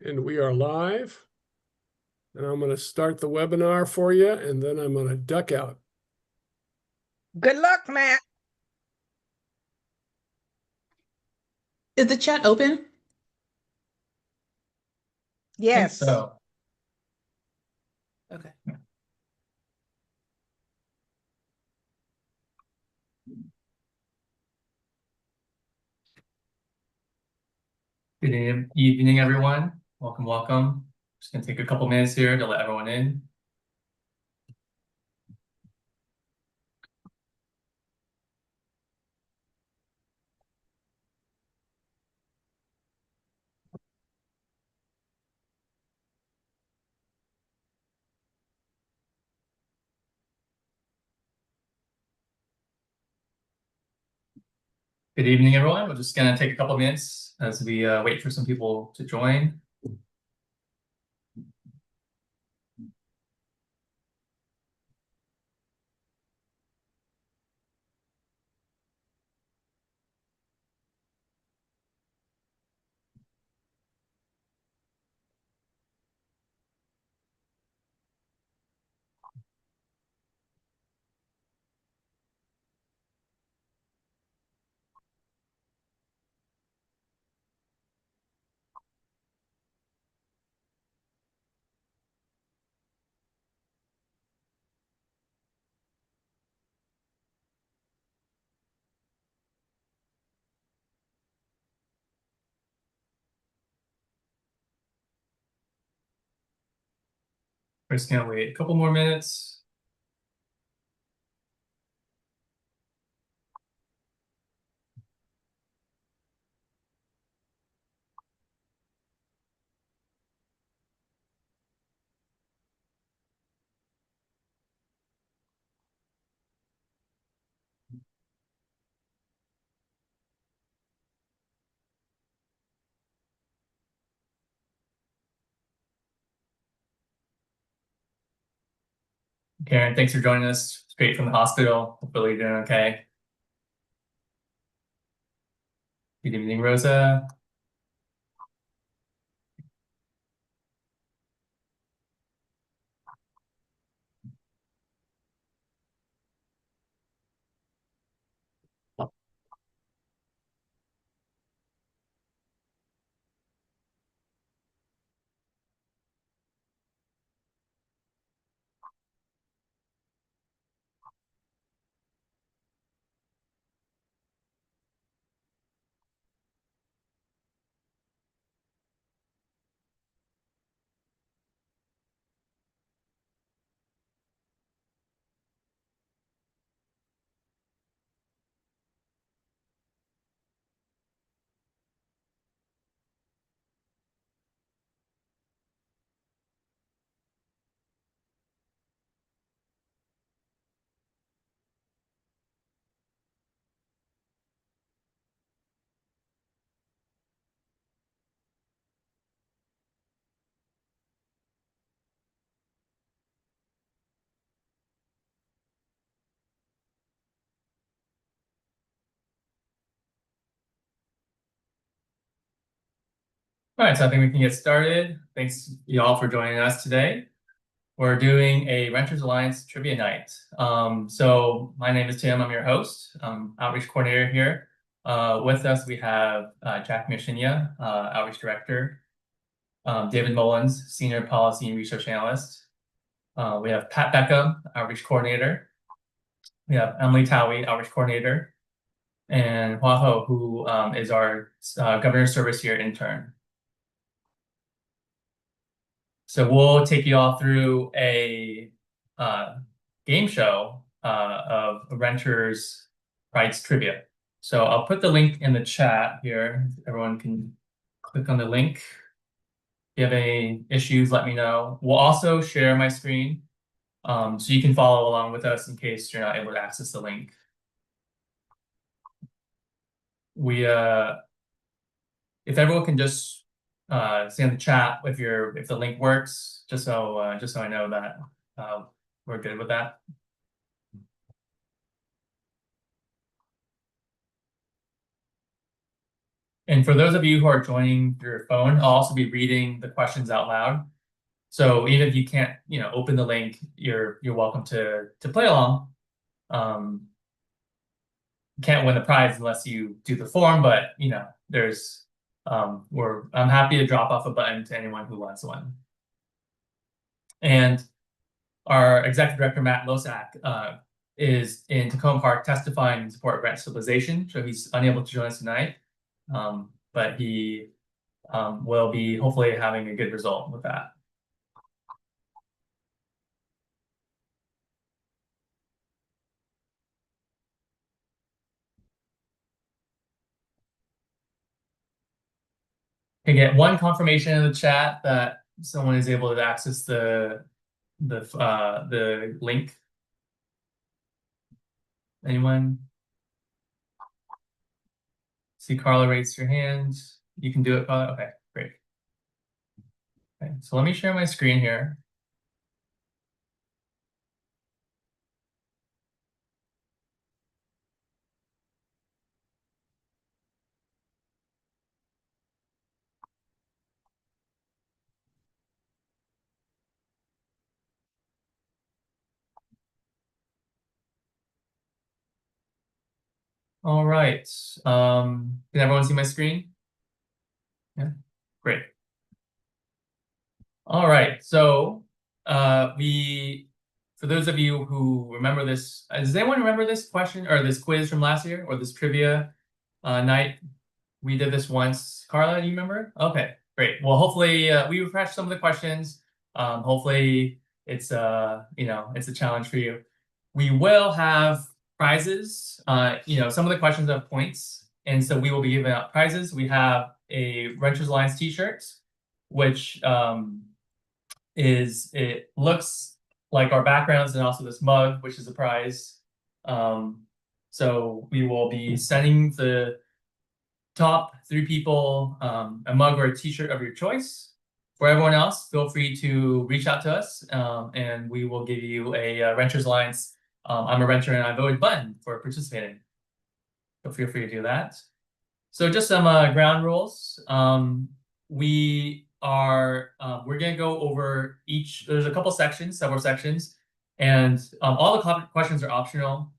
And we are live. And I'm going to start the webinar for you, and then I'm going to duck out. Good luck, Matt. Is the chat open? Yes. So. Okay. Good evening, everyone. Welcome, welcome. Just gonna take a couple minutes here to let everyone in. Good evening, everyone. We're just gonna take a couple minutes as we wait for some people to join. We're just gonna wait a couple more minutes. Karen, thanks for joining us straight from the hospital. Hopefully you're doing okay. Good evening, Rosa. All right, so I think we can get started. Thanks y'all for joining us today. We're doing a Renters Alliance Trivia Night. So my name is Tim, I'm your host, Outreach Coordinator here. With us, we have Jack Mishinya, Outreach Director, David Mullins, Senior Policy and Research Analyst. We have Pat Beckham, Outreach Coordinator. We have Emily Towie, Outreach Coordinator, and Hua Ho, who is our Governor's Service Year intern. So we'll take you all through a game show of renters' rights trivia. So I'll put the link in the chat here. Everyone can click on the link. If you have any issues, let me know. We'll also share my screen so you can follow along with us in case you're not able to access the link. If everyone can just say in the chat if the link works, just so I know that we're good with that. And for those of you who are joining through your phone, I'll also be reading the questions out loud. So even if you can't, open the link, you're welcome to play along. You can't win the prize unless you do the form, but there's I'm happy to drop off a button to anyone who wants one. And our executive director, Matt Losak, is in Tacoma Park testifying in support of rent stabilization, so he's unable to join us tonight. But he will be hopefully having a good result with that. Can get one confirmation in the chat that someone is able to access the link. Anyone? See Carla raise your hand. You can do it, Carla. Okay, great. Okay, so let me share my screen here. All right. Can everyone see my screen? Yeah, great. All right. So for those of you who remember this, does anyone remember this question or this quiz from last year or this trivia night? We did this once. Carla, do you remember? Okay, great. Well, hopefully we refreshed some of the questions. Hopefully it's it's a challenge for you. We will have prizes. Some of the questions have points, and so we will be giving out prizes. We have a Renters Alliance t-shirt, which it looks like our backgrounds, and also this mug, which is a prize. So we will be sending the top 3 people a mug or a t-shirt of your choice. For everyone else, feel free to reach out to us, and we will give you a Renters Alliance I'm a renter and I voted button for participating. So feel free to do that. So just some ground rules. We're gonna go over there's a couple sections, several sections, and all the questions are optional.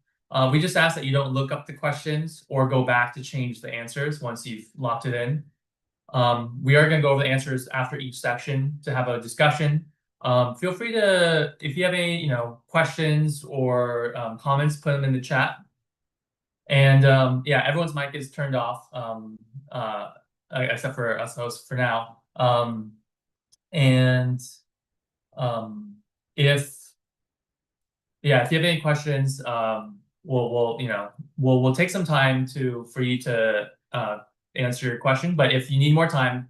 We just ask that you don't look up the questions or go back to change the answers once you've locked it in. We are going to go over the answers after each section to have a discussion. Feel free to, if you have any, questions or comments, put them in the chat. And yeah, everyone's mic is turned off, except for us hosts for now. If you have any questions, we'll take some time for you to answer your question. But if you need more time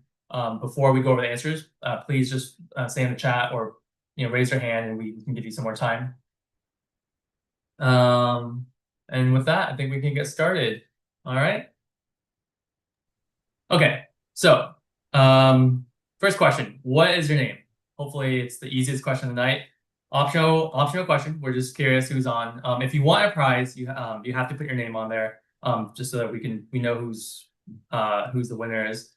before we go over the answers, please just say in the chat or raise your hand, and we can give you some more time. And with that, I think we can get started. All right. Okay. So first question: what is your name? Hopefully, it's the easiest question of the night. Optional question. We're just curious who's on. If you want a prize, you have to put your name on there, just so that we know who's the winner is.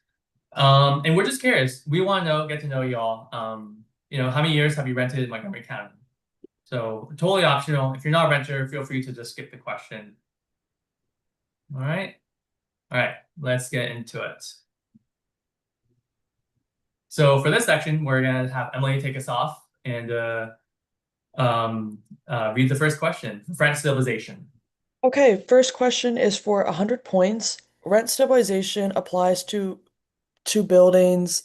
And we're just curious. We want to get to know y'all. How many years have you rented in Montgomery County? So totally optional. If you're not a renter, feel free to just skip the question. All right. Let's get into it. So for this section, we're gonna have Emily take us off and read the first question. Rent stabilization. Okay, first question is for 100 points. Rent stabilization applies to buildings.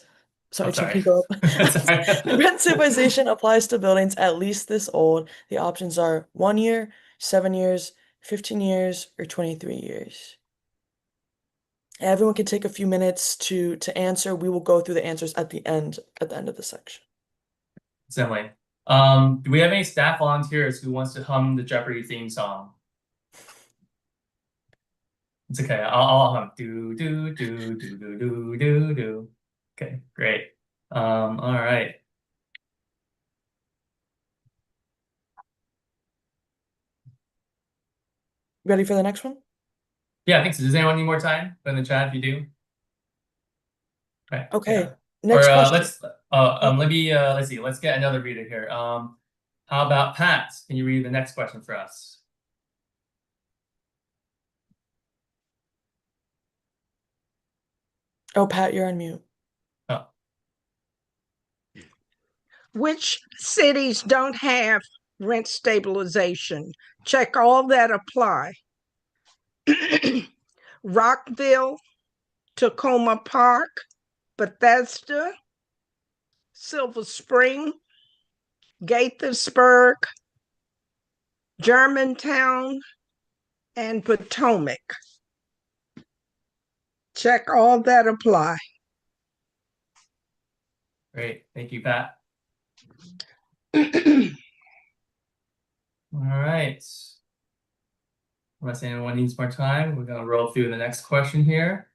Sorry, sorry. can you go up? Sorry. Rent stabilization applies to buildings at least this old. The options are 1 year, 7 years, 15 years, or 23 years. Everyone can take a few minutes to answer. We will go through the answers at the end of the section. Emily. Do we have any staff volunteers who wants to hum the Jeopardy theme song? It's okay. I'll hum. Do do do do do do do do. Okay, great. All right. Ready for the next one? Yeah, I think so. Does anyone need more time? Put in the chat if you do. Okay. Okay, Yeah. next Or question. let's see. Let's get another reader here. How about Pat? Can you read the next question for us? Oh, Pat, you're on mute. Oh, Which cities don't have rent stabilization? Check all that apply. Rockville, Tacoma Park, Bethesda, Silver Spring, Gaithersburg, Germantown, and Potomac. Check all that apply. great. Thank you, Pat. All right. Unless anyone needs more time, we're gonna roll through the next question here.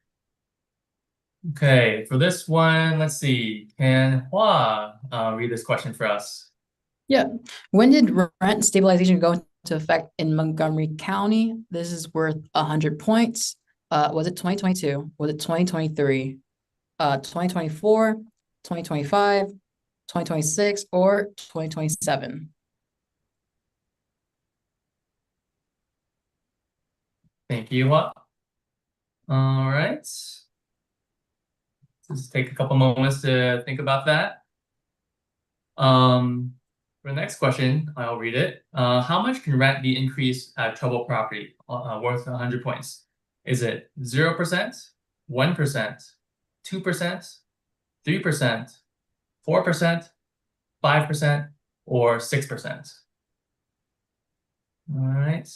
Okay, for this one, let's see. Can Hua read this question for us? Yeah. When did rent stabilization go into effect in Montgomery County? This is worth 100 points. Was it 2022? Was it 2023? 2024, 2025, 2026, or 2027? Thank you, Hua. All right. Just take a couple moments to think about that. For the next question, I'll read it. How much can rent be increased at troubled property worth 100 points? Is it 0%, 1%, 2%, 3%, 4%, 5%, or 6%? All right.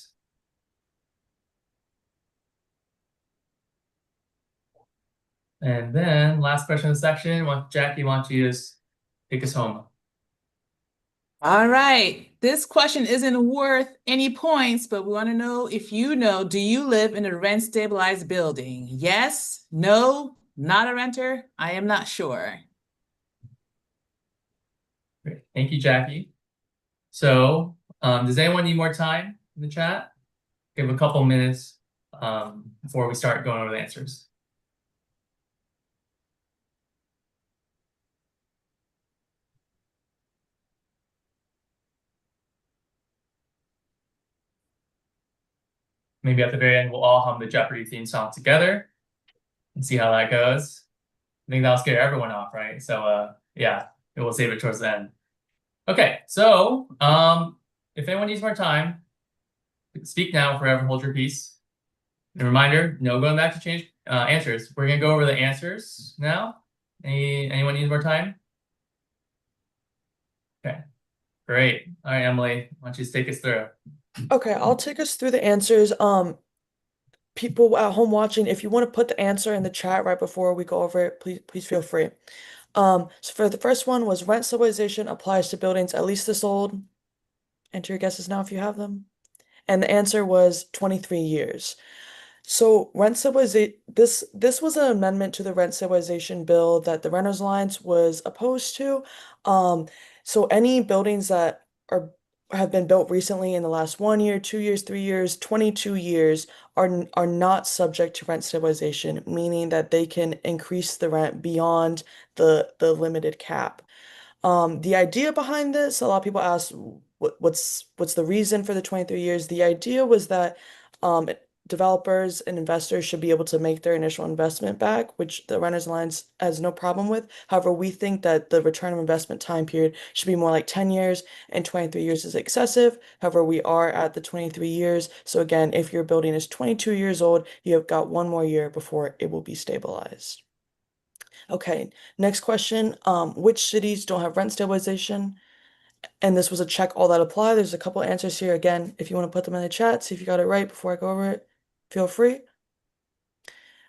And then last question in the section, Jackie, why don't you just take us home? All right. This question isn't worth any points, but we want to know if you know, do you live in a rent stabilized building? Yes, no, not a renter? I am not sure. Great. Thank you, Jackie. So, does anyone need more time in the chat? Give a couple minutes before we start going over the answers. Maybe at the very end, we'll all hum the Jeopardy theme song together and see how that goes. I think that'll scare everyone off, right? So, yeah, we'll save it towards the end. Okay, so if anyone needs more time, speak now, forever hold your peace. And a reminder, no going back to change answers. We're gonna go over the answers now. Anyone need more time? Okay, great. All right, Emily, why don't you just take us through? Okay, I'll take us through the answers. People at home watching, if you want to put the answer in the chat right before we go over it, please feel free. So for the first one was rent stabilization applies to buildings at least this old. Enter your guesses now if you have them. And the answer was 23 years. So rent stabilization, this was an amendment to the rent stabilization bill that the Renters Alliance was opposed to. So any buildings that have been built recently in the last 1 year, 2 years, 3 years, 22 years are not subject to rent stabilization, meaning that they can increase the rent beyond the limited cap. The idea behind this, a lot of people ask what's the reason for the 23 years? The idea was that developers and investors should be able to make their initial investment back, which the Renters Alliance has no problem with. However, we think that the return of investment time period should be more like 10 years and 23 years is excessive. However, we are at the 23 years. So again, if your building is 22 years old, you have got 1 more year before it will be stabilized. Okay, next question. Which cities don't have rent stabilization? And this was a check all that apply. There's a couple answers here. Again, if you want to put them in the chat, see if you got it right before I go over it, feel free.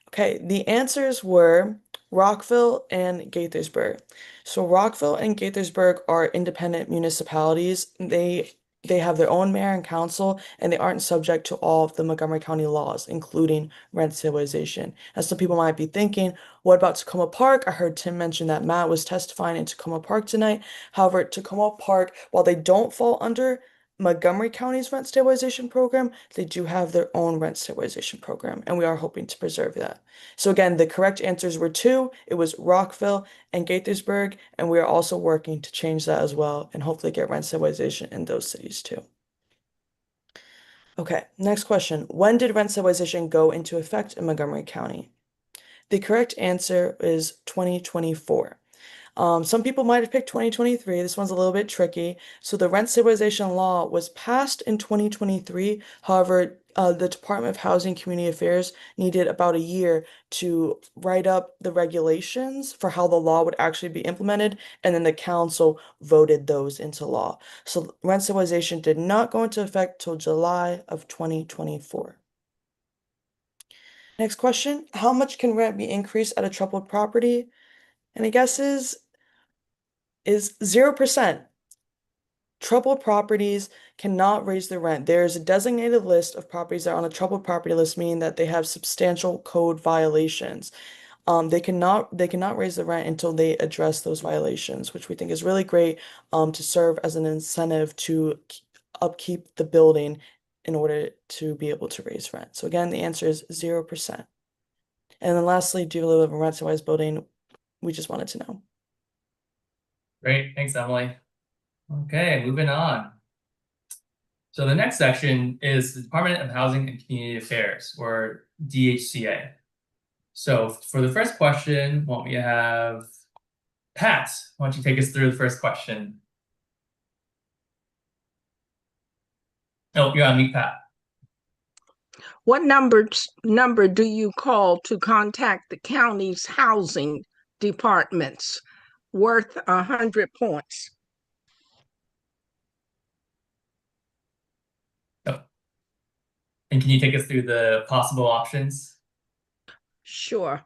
Okay, the answers were Rockville and Gaithersburg. So Rockville and Gaithersburg are independent municipalities. They have their own mayor and council, and they aren't subject to all of the Montgomery County laws, including rent stabilization. As some people might be thinking, what about Tacoma Park? I heard Tim mention that Matt was testifying in Tacoma Park tonight. However, Tacoma Park, while they don't fall under Montgomery County's rent stabilization program, they do have their own rent stabilization program, and we are hoping to preserve that. So again, the correct answers were two. It was Rockville and Gaithersburg, and we are also working to change that as well and hopefully get rent stabilization in those cities too. Okay, next question. When did rent stabilization go into effect in Montgomery County? The correct answer is 2024. Some people might have picked 2023. This one's a little bit tricky. So the rent stabilization law was passed in 2023. However, the Department of Housing and Community Affairs needed about a year to write up the regulations for how the law would actually be implemented, and then the council voted those into law. So rent stabilization did not go into effect till July of 2024. Next question, how much can rent be increased at a troubled property? And the guess is 0%. Troubled properties cannot raise the rent. There is a designated list of properties that are on a troubled property list, meaning that they have substantial code violations. They cannot raise the rent until they address those violations, which we think is really great to serve as an incentive to upkeep the building in order to be able to raise rent. So again, the answer is 0%. And then lastly, do you live in a rent-stabilized building? We just wanted to know. Great, thanks, Emily. Okay, moving on. So the next section is the Department of Housing and Community Affairs, or DHCA. So for the first question, why don't we have Pat? Why don't you take us through the first question? Oh, you're on mute, Pat. What number do you call to contact the county's housing departments? Worth 100 points. Oh. And can you take us through the possible options? Sure.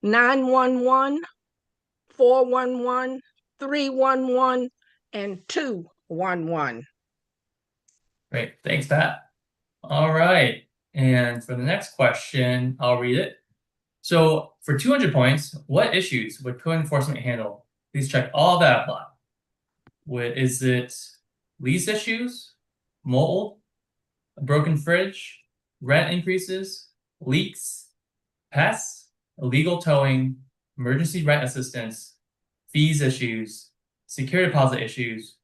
911, 411, 311, and 211. Great, thanks, Pat. All right, and for the next question, I'll read it. So for 200 points, what issues would code enforcement handle? Please check all that apply. Is it lease issues, mold, a broken fridge, rent increases, leaks, pests, illegal towing, emergency rent assistance, fees issues, security deposit issues,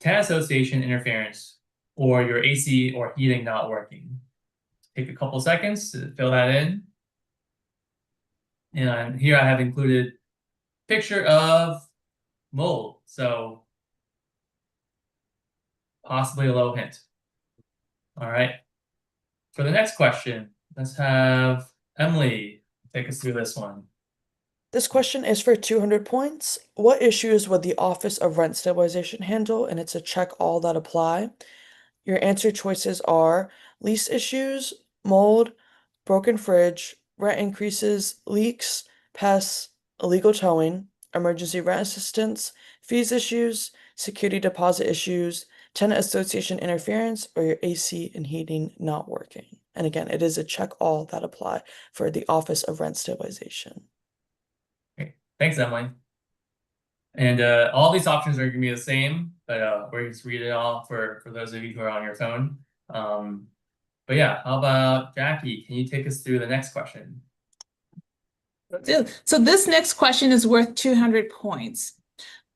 tenant association interference, or your AC or heating not working? Take a couple seconds to fill that in. And here I have included a picture of mold, so possibly a low hint. All right. For the next question, let's have Emily take us through this one. This question is for 200 points. What issues would the Office of Rent Stabilization handle? And it's a check all that apply. Your answer choices are lease issues, mold, broken fridge, rent increases, leaks, pests, illegal towing, emergency rent assistance, fees issues, security deposit issues, tenant association interference, or your AC and heating not working. And again, it is a check all that apply for the Office of Rent Stabilization. Okay. Thanks, Emily. And all these options are going to be the same, but we're just read it all for those of you who are on your phone. But yeah, how about Jackie? Can you take us through the next question? So this next question is worth 200 points.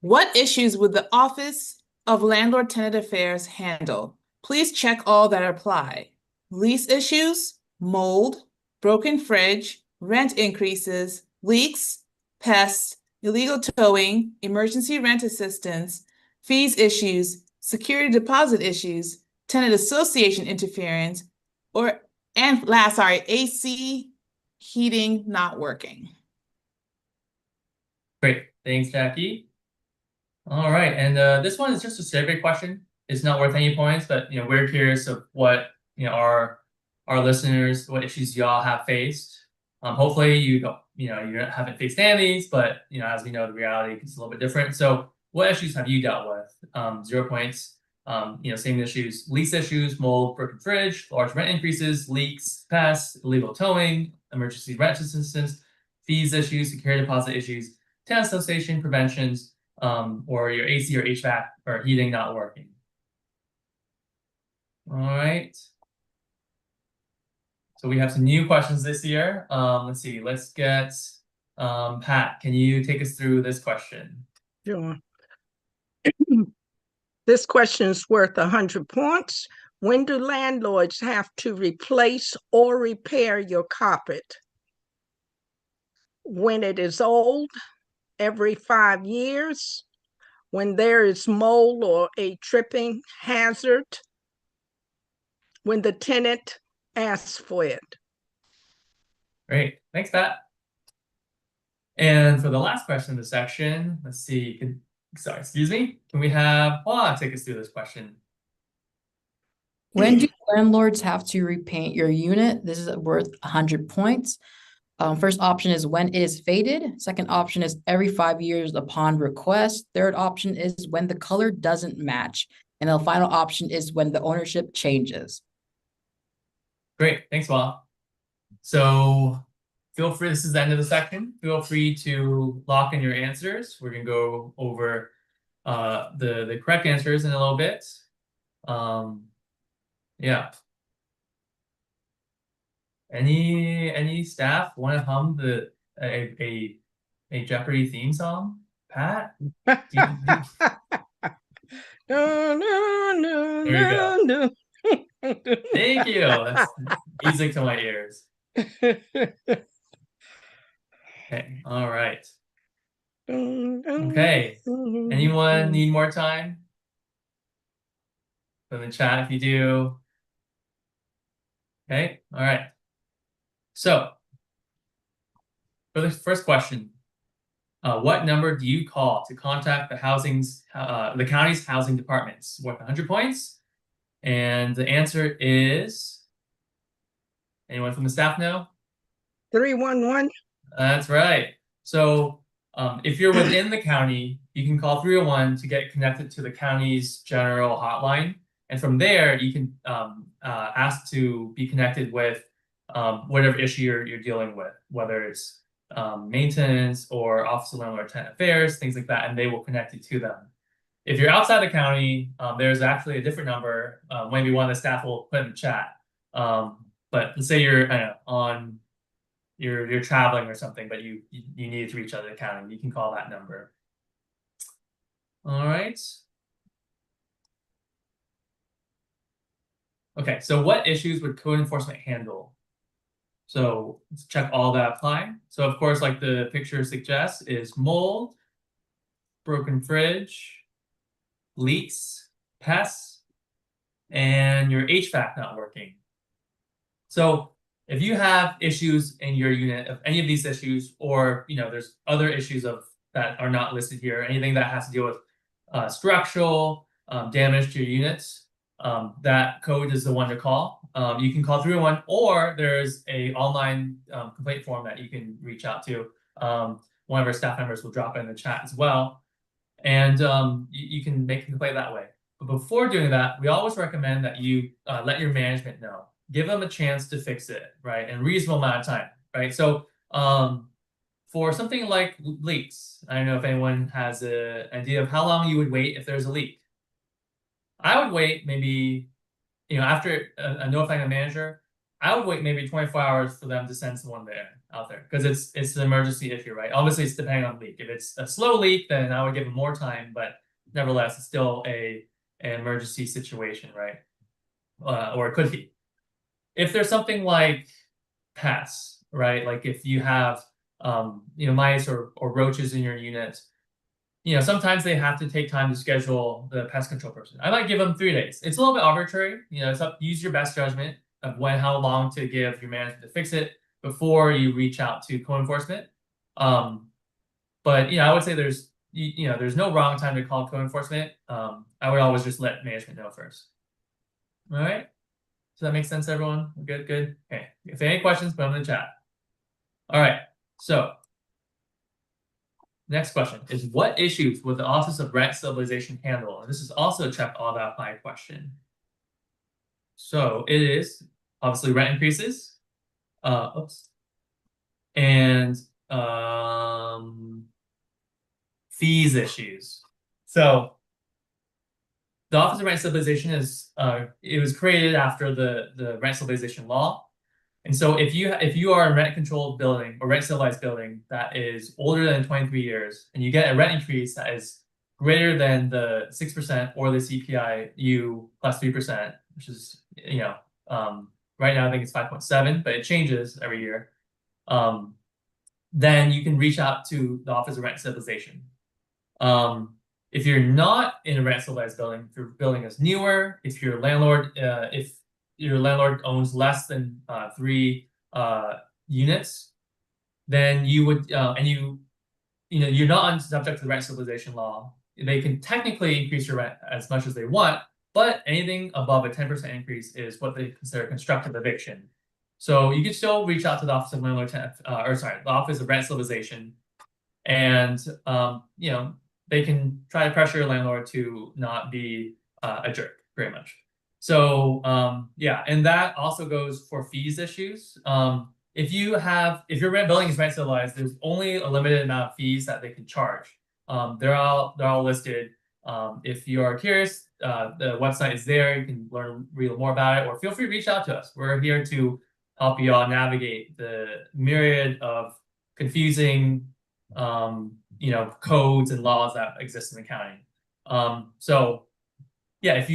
What issues would the Office of Landlord-Tenant Affairs handle? Please check all that apply. Lease issues, mold, broken fridge, rent increases, leaks, pests, illegal towing, emergency rent assistance, fees issues, security deposit issues, tenant association interference, AC heating not working. Great, thanks, Jackie. All right, and this one is just a survey question. It's not worth any points, but we're curious of what our listeners, what issues y'all have faced. Hopefully you don't, you haven't faced any of these, but as we know, the reality is a little bit different. So what issues have you dealt with? 0 points. Same issues: lease issues, mold, broken fridge, large rent increases, leaks, pests, illegal towing, emergency rent assistance, fees issues, security deposit issues, tenant association preventions, or your AC or HVAC or heating not working. All right. So we have some new questions this year. Let's see, let's get Pat, can you take us through this question? Sure. This question is worth 100 points. When do landlords have to replace or repair your carpet? When it is old, every 5 years, when there is mold or a tripping hazard, when the tenant asks for it. Great, thanks, Pat. And for the last question in the section, let's see, can we have Hua take us through this question? When do landlords have to repaint your unit? This is worth 100 points. First option is when it is faded. Second option is every 5 years upon request. Third option is when the color doesn't match. And the final option is when the ownership changes. Great, thanks, Hua. So feel free, this is the end of the section. Feel free to lock in your answers. We're gonna go over the correct answers in a little bit. Yeah. Any staff want to hum a Jeopardy theme song? Pat? No, no, no, There you go. no, no. Thank you. That's music to my ears. Okay, all right. Okay. Anyone need more time? Put in the chat if you do. Okay, all right. So, for the first question, what number do you call to contact the county's housing departments? Worth 100 points. And the answer is, anyone from the staff know? 311. That's right. So if you're within the county, you can call 301 to get connected to the county's general hotline. And from there, you can ask to be connected with whatever issue you're dealing with, whether it's maintenance or Office of Landlord Tenant Affairs, things like that, and they will connect you to them. If you're outside the county, there's actually a different number. Maybe one of the staff will put in the chat. But let's say you're you're traveling or something, but you need to reach out to the county, you can call that number. All right. Okay, so what issues would code enforcement handle? So let's check all that apply. So of course, like the picture suggests, is mold, broken fridge, leaks, pests, and your HVAC not working. So if you have issues in your unit of any of these issues, or there's other issues that are not listed here, anything that has to deal with structural damage to your units, that code is the one to call. You can call 301, or there's a online complaint form that you can reach out to. One of our staff members will drop it in the chat as well, and you can make a complaint that way. But before doing that, we always recommend that you let your management know. Give them a chance to fix it, right, in a reasonable amount of time, right? So for something like leaks, I don't know if anyone has an idea of how long you would wait if there's a leak. I would wait maybe, after notifying the manager, I would wait maybe 24 hours for them to send someone out there, because it's an emergency issue, right? Obviously, it's depending on the leak. If it's a slow leak, then I would give them more time, but nevertheless, it's still an emergency situation, right? Or it could be. If there's something like pests, right? Like if you have, mice or roaches in your unit, sometimes they have to take time to schedule the pest control person. I might give them 3 days. It's a little bit arbitrary. It's up. Use your best judgment of how long to give your management to fix it before you reach out to code enforcement. But I would say there's no wrong time to call code enforcement. I would always just let management know first. All right. Does that make sense, everyone? Good, good. Okay. If any questions, put them in the chat. All right. So next question is, what issues would the Office of Rent Stabilization handle? And this is also a check all that apply question. So it is obviously rent increases. And fees issues. So the Office of Rent Stabilization is it was created after the rent stabilization law. And so if you are a rent controlled building or rent stabilized building that is older than 23 years and you get a rent increase that is greater than the 6% or the CPIU plus 3%, which is, right now I think it's 5.7, but it changes every year. Then you can reach out to the Office of Rent Stabilization. If you're not in a rent stabilized building, if your building is newer, if your landlord owns less than 3 units, then you would and you're not subject to the rent stabilization law. They can technically increase your rent as much as they want, but anything above a 10% increase is what they consider constructive eviction. So you can still reach out to the Office of the Office of Rent Stabilization, and they can try to pressure your landlord to not be a jerk, very much. So yeah, and that also goes for fees issues. If your building is rent stabilized, there's only a limited amount of fees that they can charge. They're all listed. If you are curious, the website is there. You can read more about it, or feel free to reach out to us. We're here to help you all navigate the myriad of confusing codes and laws that exist in the county. So yeah, if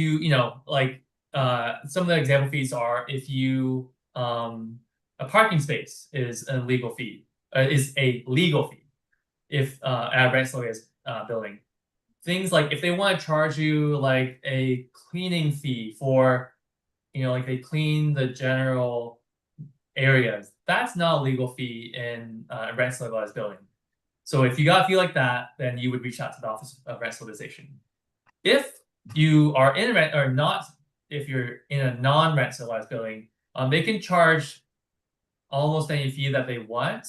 some of the example fees are if you a parking space is a legal fee if at a rent stabilized building. Things like if they want to charge you like a cleaning fee for like they clean the general areas, that's not a legal fee in a rent stabilized building. So if you got a fee like that, then you would reach out to the Office of Rent Stabilization. If you are in a rent or not, if you're in a non-rent stabilized building, they can charge almost any fee that they want.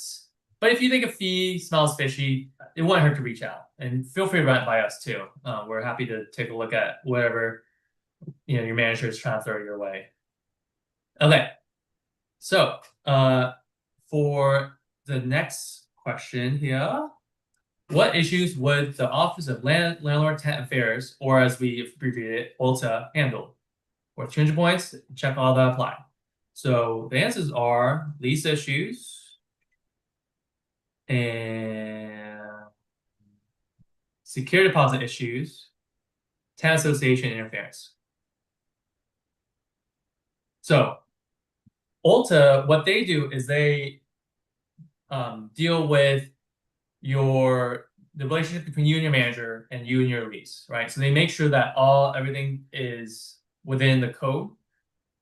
But if you think a fee smells fishy, it won't hurt to reach out, and feel free to run it by us too. We're happy to take a look at whatever your manager is trying to throw your way. Okay, so for the next question here, what issues would the Office of Landlord Tenant Affairs, or as we abbreviate it, OLTA, handle? Worth 200 points, check all that apply. So the answers are lease issues and security deposit issues, tenant association interference. So OLTA, what they do is they deal with the relationship between you and your manager and you and your lease, right? So they make sure that everything is within the code.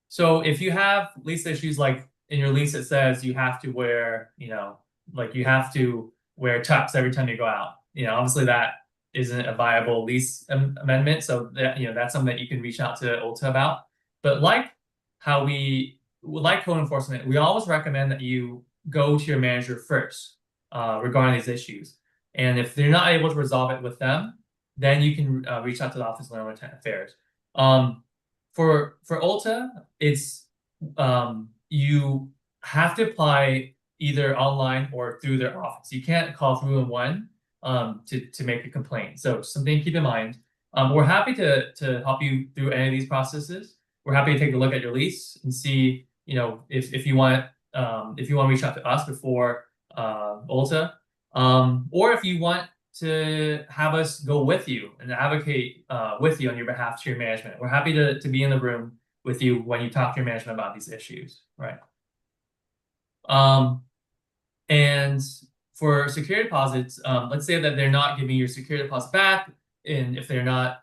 So if you have lease issues, like in your lease it says you have to wear, you have to wear tux every time you go out. Obviously that isn't a viable lease amendment. So that's something that you can reach out to OLTA about. But like code enforcement, we always recommend that you go to your manager first regarding these issues. And if they're not able to resolve it with them, then you can reach out to the Office of Landlord Tenant Affairs. For OLTA, it's you have to apply either online or through their office. You can't call 311 to make a complaint. So something to keep in mind. We're happy to help you through any of these processes. We're happy to take a look at your lease and see, if you want to reach out to us before OLTA, or if you want to have us go with you and advocate with you on your behalf to your management. We're happy to be in the room with you when you talk to your management about these issues, right? And for security deposits, let's say that they're not giving your security deposit back, and if they're not,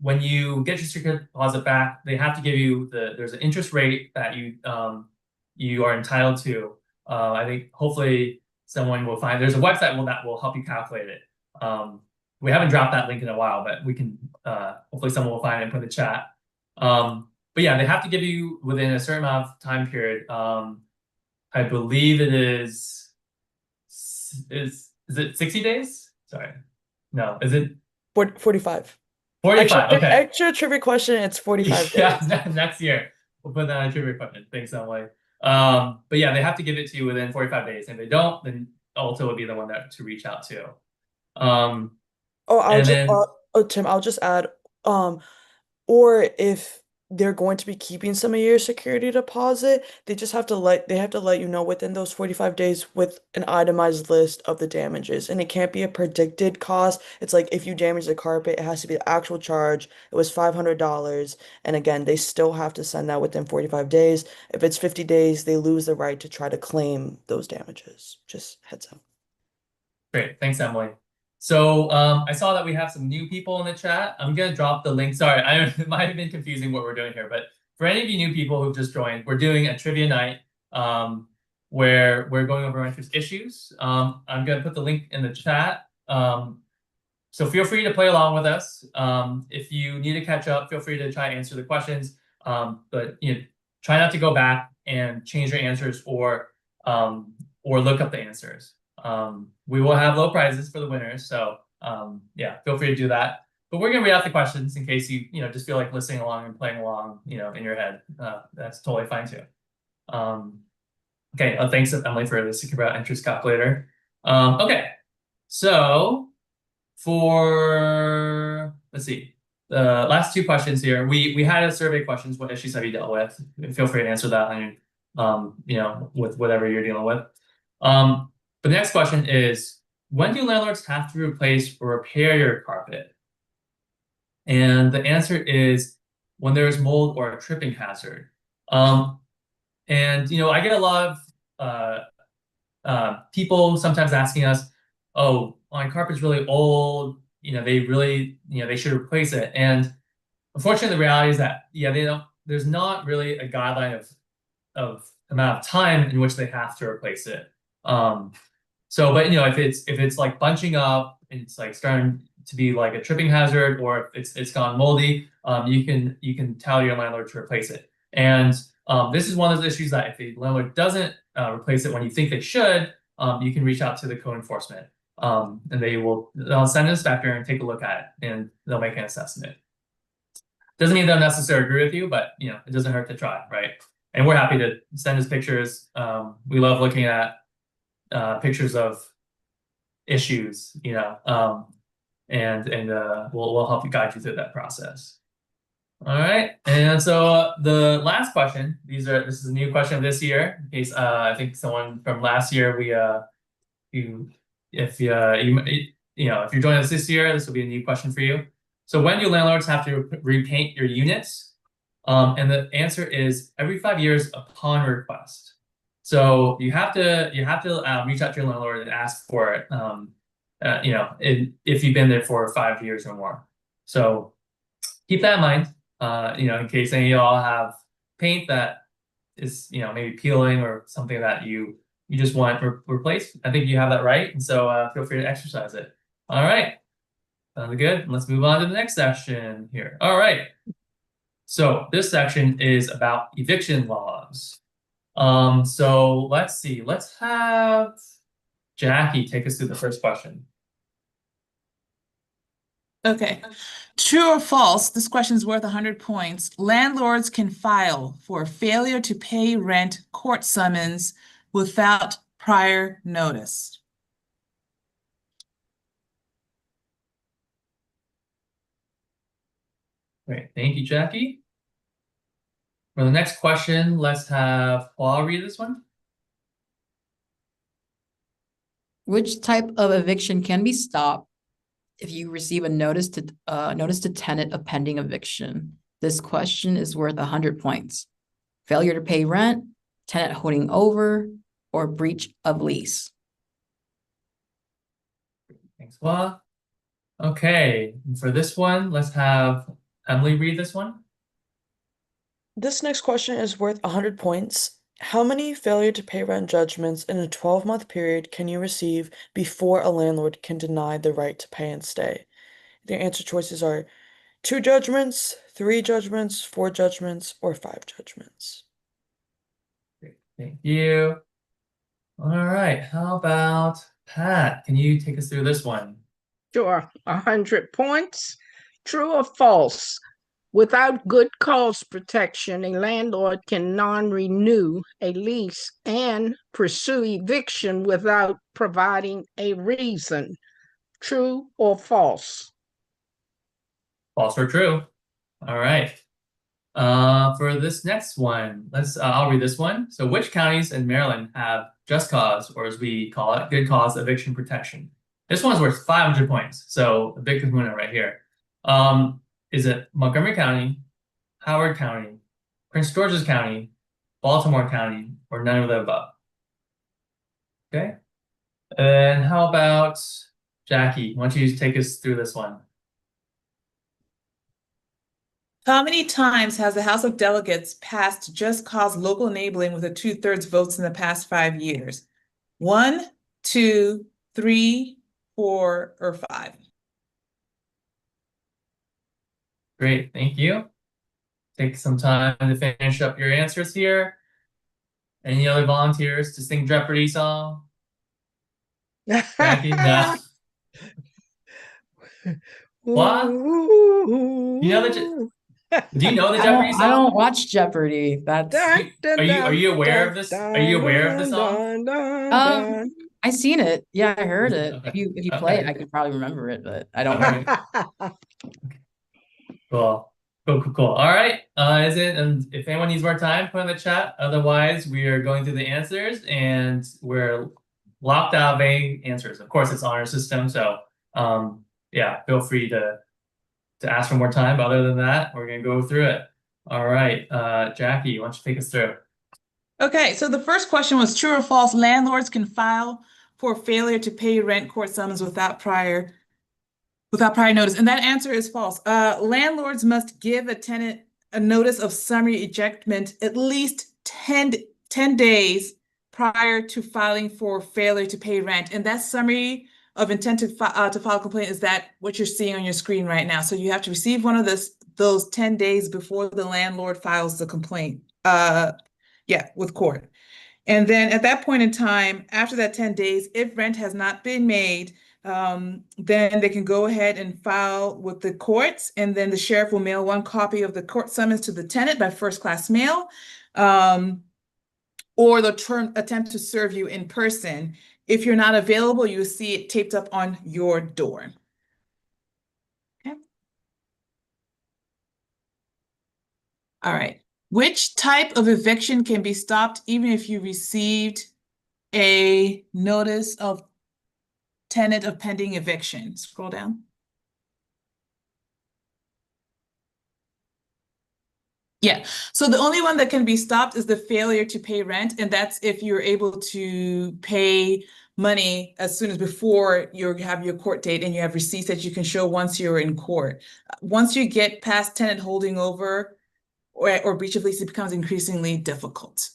when you get your security deposit back, they have to give you there's an interest rate that you are entitled to. I think hopefully someone will find, there's a website that will help you calculate it. We haven't dropped that link in a while, but we can, hopefully someone will find it and put in the chat. But yeah, they have to give you within a certain amount of time period. I believe it is it 60 days? Sorry. No, is it 45. 45, okay. Extra trivia question, it's 45 days. Yeah, next year. We'll put that on trivia question. Thanks, Emily. But yeah, they have to give it to you within 45 days. And if they don't, then OLTA would be the one to reach out to. Oh, I'll And just then Tim, I'll just add, or if they're going to be keeping some of your security deposit, they have to let you know within those 45 days with an itemized list of the damages. And it can't be a predicted cost. It's like if you damage the carpet, it has to be the actual charge. It was $500. And again, they still have to send that within 45 days. If it's 50 days, they lose the right to try to claim those damages. Just heads up. great, thanks, Emily. So I saw that we have some new people in the chat. I'm gonna drop the link. Sorry, it might have been confusing what we're doing here, but for any of you new people who've just joined, we're doing a trivia night where we're going over renters issues. I'm gonna put the link in the chat. So feel free to play along with us. If you need to catch up, feel free to try to answer the questions. But try not to go back and change your answers or look up the answers. We will have low prizes for the winners, so yeah, feel free to do that. But we're gonna read out the questions in case you just feel like listening along and playing along, in your head. That's totally fine too. Okay, thanks Emily for the Secure About Interest Calculator. Okay, so let's see, the last two questions here. We had a survey questions. What issues have you dealt with? Feel free to answer that on with whatever you're dealing with. The next question is, when do landlords have to replace or repair your carpet? And the answer is when there's mold or a tripping hazard. And I get a lot of people sometimes asking us, oh, my carpet's really old, they really, they should replace it. And unfortunately, the reality is that, there's not really a guideline of amount of time in which they have to replace it. But if it's like bunching up and it's like starting to be like a tripping hazard, or if it's gone moldy, you can tell your landlord to replace it. And this is one of those issues that if the landlord doesn't replace it when you think they should, you can reach out to the code enforcement, and they'll send an inspector and take a look at it, and they'll make an assessment. Doesn't mean they'll necessarily agree with you, but it doesn't hurt to try, right? And we're happy to send us pictures. We love looking at pictures of issues, and we'll help you guide you through that process. All right, and so the last question. This is a new question of this year. In case I think someone from last year, if you're joining us this year, this will be a new question for you. So when do landlords have to repaint your units? And the answer is every 5 years upon request. So you have to reach out to your landlord and ask for it. If you've been there for 5 years or more. So keep that in mind. In case any of y'all have paint that is maybe peeling or something that you just want replaced. I think you have that right, and so feel free to exercise it. All right, sounds good. Let's move on to the next section here. All right. So this section is about eviction laws. So let's see. Let's have Jackie take us through the first question. Okay. True or false? This question is worth 100 points. Landlords can file for failure to pay rent court summons without prior notice. Great. Thank you, Jackie. For the next question, let's have Paul read this one. Which type of eviction can be stopped if you receive a notice to tenant of pending eviction? This question is worth 100 points. Failure to pay rent, tenant holding over, or breach of lease. Thanks, Paul. Okay, and for this one, let's have Emily read this one. This next question is worth 100 points. How many failure to pay rent judgments in a 12-month period can you receive before a landlord can deny the right to pay and stay? The answer choices are 2 judgments, 3 judgments, 4 judgments, or 5 judgments. Great. Thank you. All right, how about Pat? Can you take us through this one? Sure, 100 points. True or false? Without good cause protection, a landlord can non-renew a lease and pursue eviction without providing a reason. True or false? False or true? All right. For this next one, I'll read this one. So which counties in Maryland have just cause, or as we call it, good cause eviction protection? This one's worth 500 points. So a big kahuna right here. Is it Montgomery County, Howard County, Prince George's County, Baltimore County, or none of the above? Okay. And how about Jackie? Why don't you take us through this one? How many times has the House of Delegates passed just cause local enabling with a 2/3 votes in the past 5 years? 1, 2, 3, 4, or 5? Great, thank you. Take some time to finish up your answers here. Any other volunteers to sing Jeopardy song? Jackie? No. What? You know the Do you know the Jeopardy I song? don't watch Jeopardy. That's Are you aware of this? Are you aware of the song? I seen it. Yeah, I heard it. Okay. If you play it, Okay. I could probably remember it, but I don't Okay. remember. Cool. All right. And if anyone needs more time, put in the chat. Otherwise, we are going through the answers and we're locked out of any answers. Of course, it's honor system, so yeah, feel free to ask for more time. But other than that, we're gonna go through it. All right, Jackie, why don't you take us through? Okay, so the first question was true or false, landlords can file for failure to pay rent court summons without prior notice. And that answer is false. Landlords must give a tenant a notice of summary ejectment at least 10 days prior to filing for failure to pay rent. And that summary of intent to file a complaint is that what you're seeing on your screen right now. So you have to receive one of those 10 days before the landlord files the complaint. With court. And then at that point in time, after that 10 days, if rent has not been made, then they can go ahead and file with the courts, and then the sheriff will mail one copy of the court summons to the tenant by first-class mail, or they'll attempt to serve you in person. If you're not available, you'll see it taped up on your door. Okay. All right. Which type of eviction can be stopped even if you received a notice of tenant of pending eviction? Scroll down. Yeah, so the only one that can be stopped is the failure to pay rent, and that's if you're able to pay money as soon as before you have your court date and you have receipts that you can show once you're in court. Once you get past tenant holding over or breach of lease, it becomes increasingly difficult.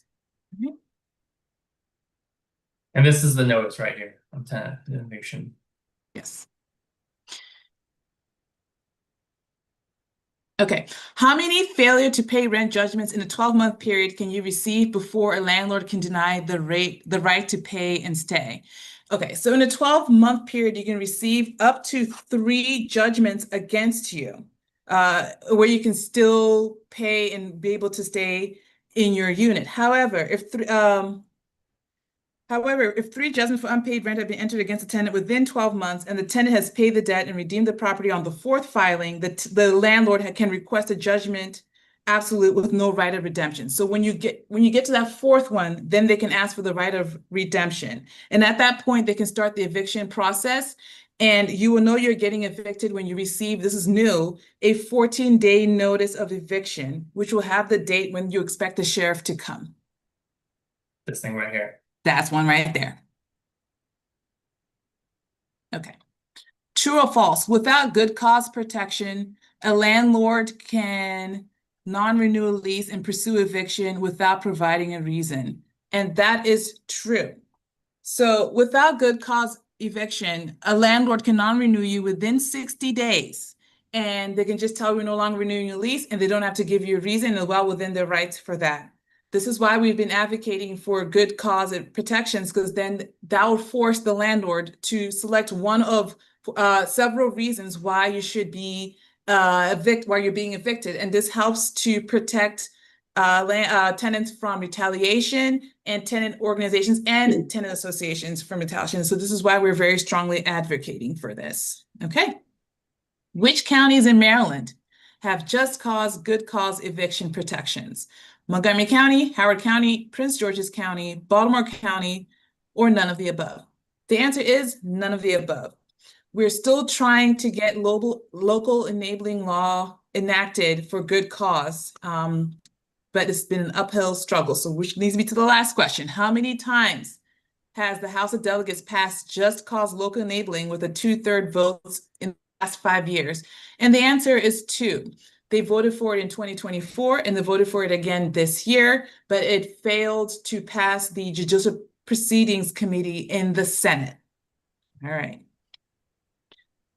Mm-hmm. And this is the notice right here of tenant eviction. Yes. Okay, how many failure to pay rent judgments in a 12-month period can you receive before a landlord can deny the right to pay and stay? Okay, so in a 12-month period, you can receive up to 3 judgments against you, where you can still pay and be able to stay in your unit. However, if 3 judgments for unpaid rent have been entered against a tenant within 12 months and the tenant has paid the debt and redeemed the property on the 4th filing, the landlord can request a judgment absolute with no right of redemption. So when you get to that 4th one, then they can ask for the right of redemption. And at that point, they can start the eviction process. And you will know you're getting evicted when you receive, this is new, a 14-day notice of eviction, which will have the date when you expect the sheriff to come. This thing right here. That's one right there. Okay. True or false? Without good cause protection, a landlord can non-renew a lease and pursue eviction without providing a reason. And that is true. So without good cause eviction, a landlord can non-renew you within 60 days. And they can just tell you we're no longer renewing your lease, and they don't have to give you a reason, and well within their rights for that. This is why we've been advocating for good cause protections, because then that will force the landlord to select one of several reasons why you should be why you're being evicted. And this helps to protect tenants from retaliation, and tenant organizations and tenant associations from retaliation. So this is why we're very strongly advocating for this. Okay. Which counties in Maryland have just cause, good cause eviction protections? Montgomery County, Howard County, Prince George's County, Baltimore County, or none of the above? The answer is none of the above. We're still trying to get local enabling law enacted for good cause, but it's been an uphill struggle. So which leads me to the last question. How many times has the House of Delegates passed just cause local enabling with a 2/3 votes in the last 5 years? And the answer is 2. They voted for it in 2024 and they voted for it again this year, but it failed to pass the Judicial Proceedings Committee in the Senate. All right.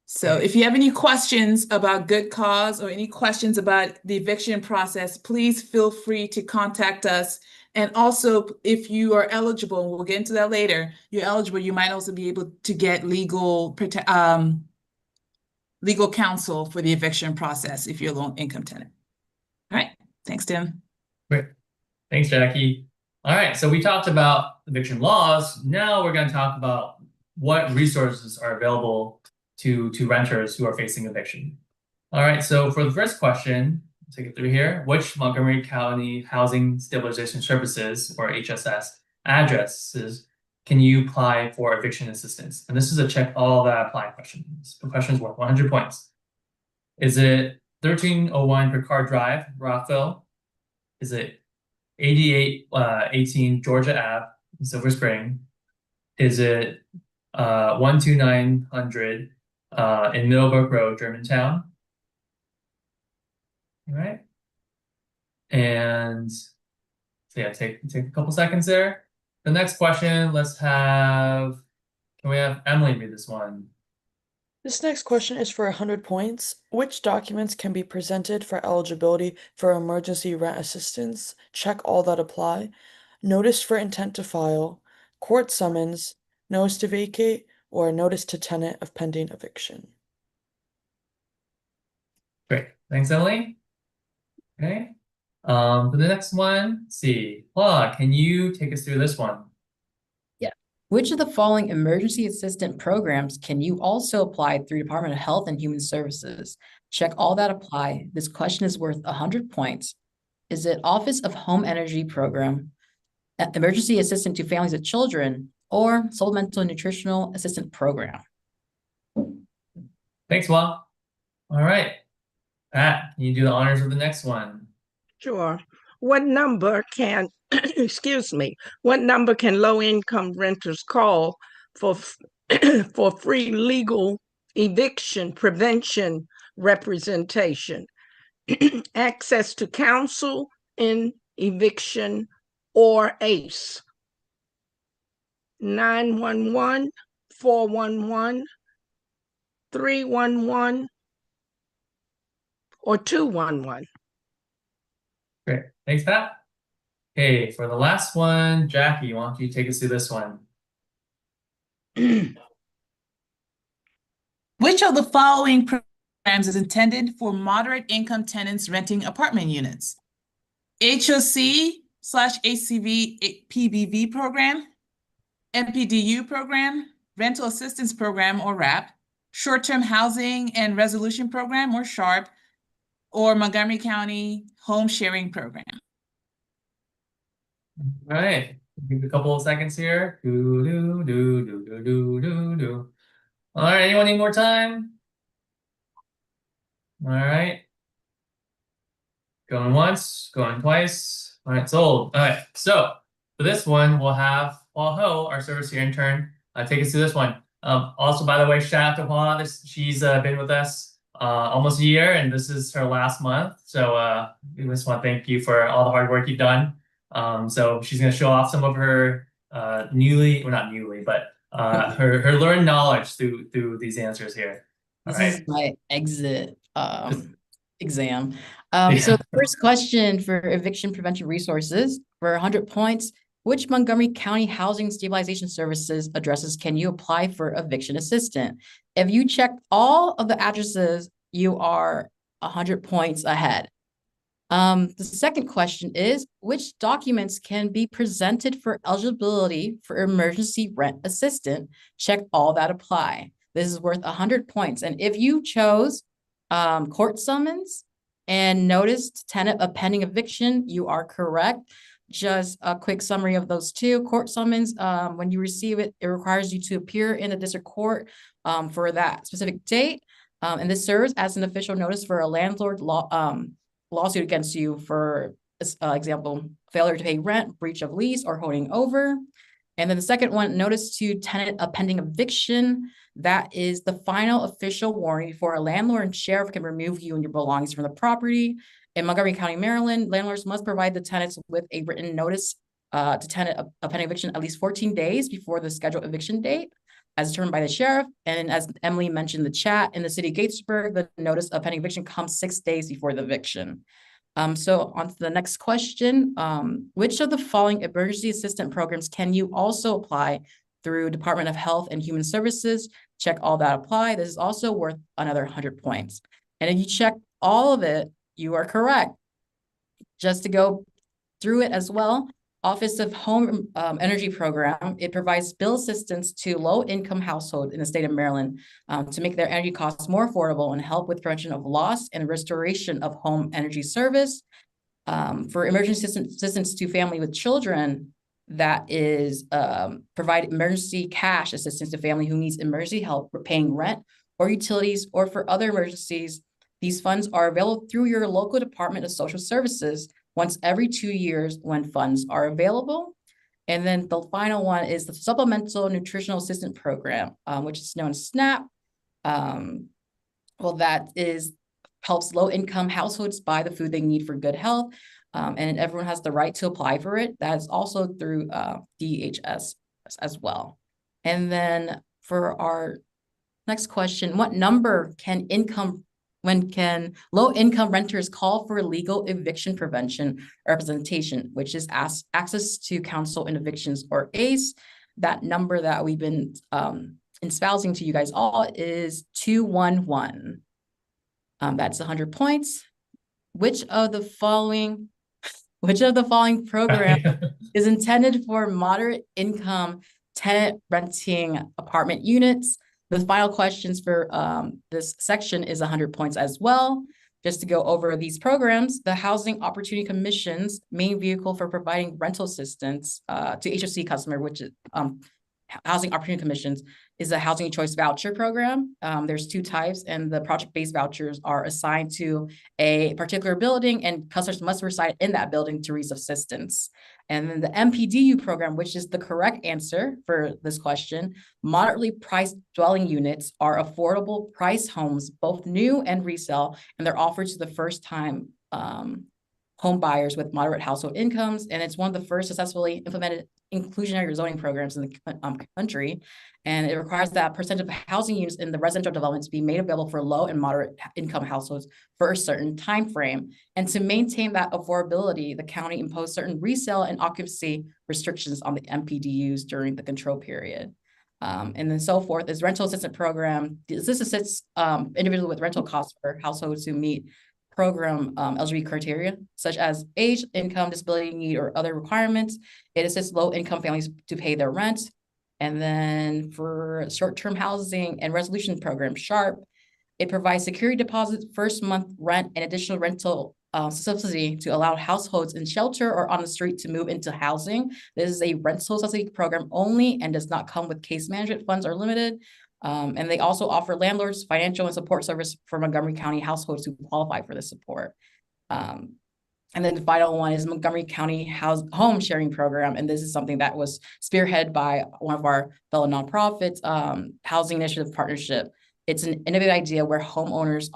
So if you have any questions about good cause or any questions about the eviction process, please feel free to contact us. And also, if you are eligible, we'll get into that later, you're eligible, you might also be able to get legal counsel for the eviction process if you're a low income tenant. All right, thanks, Tim. Great. Thanks, Jackie. All right, so we talked about eviction laws. Now we're going to talk about what resources are available to renters who are facing eviction. All right, so for the first question, I'll take it through here. Which Montgomery County Housing Stabilization Services, or HSS, addresses can you apply for eviction assistance? And this is a check all that apply question. The question is worth 100 points. Is it 1301 Picard Drive, Rockville? Is it 8818 Georgia Ave in Silver Spring? Is it 12900 in Middlebrook Road, Germantown? All right. And so yeah, take a couple seconds there. The next question, can we have Emily read this one? This next question is for 100 points. Which documents can be presented for eligibility for emergency rent assistance? Check all that apply. Notice for intent to file, court summons, notice to vacate, or notice to tenant of pending eviction. Great, thanks, Emily. Okay, for the next one, let's see. Paula, can you take us through this one? Which of the following emergency assistant programs can you also apply through Department of Health and Human Services? Check all that apply. This question is worth 100 points. Is it Office of Home Energy Program, Emergency Assistant to Families with Children, or Supplemental Nutritional Assistant Program? Thanks, Paula. All right, Pat, can you do the honors of the next one? Sure. What number can, excuse me, what number can low-income renters call for free legal eviction prevention representation, access to counsel in eviction, or ACE? 911, 411, 311, or 211? Great, thanks, Pat. Okay, for the last one, Jackie, why don't you take us through this one? Which of the following programs is intended for moderate income tenants renting apartment units? HOC/HCV PBV program, MPDU program, Rental Assistance Program or RAP, Short-Term Housing and Resolution Program or SHARP, or Montgomery County Home Sharing Program. All right, give a couple of seconds here. All right, anyone need more time? All right. Going once, going twice. All right, sold. All right, so for this one, we'll have Paul Ho, our service here intern, take us through this one. Also, by the way, shout out to Paula. She's been with us almost a year, and this is her last month. So we just want to thank you for all the hard work you've done. So she's going to show off some of her not newly, but her learned knowledge through these answers here. All This is right. my exit exam. Yeah. So the first question for eviction prevention resources for 100 points. Which Montgomery County Housing Stabilization Services addresses can you apply for eviction assistant? If you check all of the addresses, you are 100 points ahead. The second question is, which documents can be presented for eligibility for emergency rent assistance? Check all that apply. This is worth 100 points. And if you chose court summons and noticed tenant of pending eviction, you are correct. Just a quick summary of those two. Court summons, when you receive it, it requires you to appear in the district court for that specific date. And this serves as an official notice for a landlord lawsuit against you for example, failure to pay rent, breach of lease, or holding over. And then the second one, notice to tenant of pending eviction. That is the final official warning before a landlord and sheriff can remove you and your belongings from the property. In Montgomery County, Maryland, landlords must provide the tenants with a written notice to tenant of pending eviction at least 14 days before the scheduled eviction date, as determined by the sheriff. And as Emily mentioned in the chat, in the city of Gatesburg, the notice of pending eviction comes 6 days before the eviction. So on to the next question. Which of the following emergency assistance programs can you also apply through Department of Health and Human Services? Check all that apply. This is also worth another 100 points. And if you check all of it, you are correct. Just to go through it as well, Office of Home Energy Program, it provides bill assistance to low-income households in the state of Maryland to make their energy costs more affordable and help with prevention of loss and restoration of home energy service. For emergency assistance to family with children, that is provide emergency cash assistance to family who needs emergency help for paying rent or utilities or for other emergencies. These funds are available through your local Department of Social Services once every 2 years when funds are available. And then the final one is the Supplemental Nutritional Assistance Program, which is known as SNAP. Well, that helps low-income households buy the food they need for good health. And everyone has the right to apply for it. That is also through DHS as well. And then for our next question, what number can low-income renters call for legal eviction prevention representation, which is access to counsel in evictions or ACE? That number that we've been espousing to you guys all is 211. That's 100 points. Which of the following program is intended for moderate income tenant renting apartment units? The final questions for this section is 100 points as well. Just to go over these programs, the Housing Opportunity Commission's main vehicle for providing rental assistance to HOC customer, which is Housing Opportunity Commissions, is a housing choice voucher program. There's 2 types, and the project-based vouchers are assigned to a particular building, and customers must reside in that building to receive assistance. And then the MPDU program, which is the correct answer for this question, moderately priced dwelling units are affordable price homes, both new and resale, and they're offered to the first-time home buyers with moderate household incomes. And it's one of the first successfully implemented inclusionary zoning programs in the country. And it requires that percentage of housing units in the residential development to be made available for low and moderate income households for a certain time frame. And to maintain that affordability, the county imposed certain resale and occupancy restrictions on the MPDUs during the control period. And then so forth. Is rental assistance program. This assists individuals with rental costs for households who meet program eligibility criteria, such as age, income, disability need, or other requirements. It assists low-income families to pay their rent. And then for short-term housing and resolution program, SHARP, it provides security deposits, first month rent, and additional rental subsidy to allow households in shelter or on the street to move into housing. This is a rental subsidy program only and does not come with case management funds or limited. And they also offer landlords financial and support service for Montgomery County households who qualify for this support. And then the final one is Montgomery County Home Sharing Program. And this is something that was spearheaded by one of our fellow nonprofits, Housing Initiative Partnership. It's an innovative idea where homeowners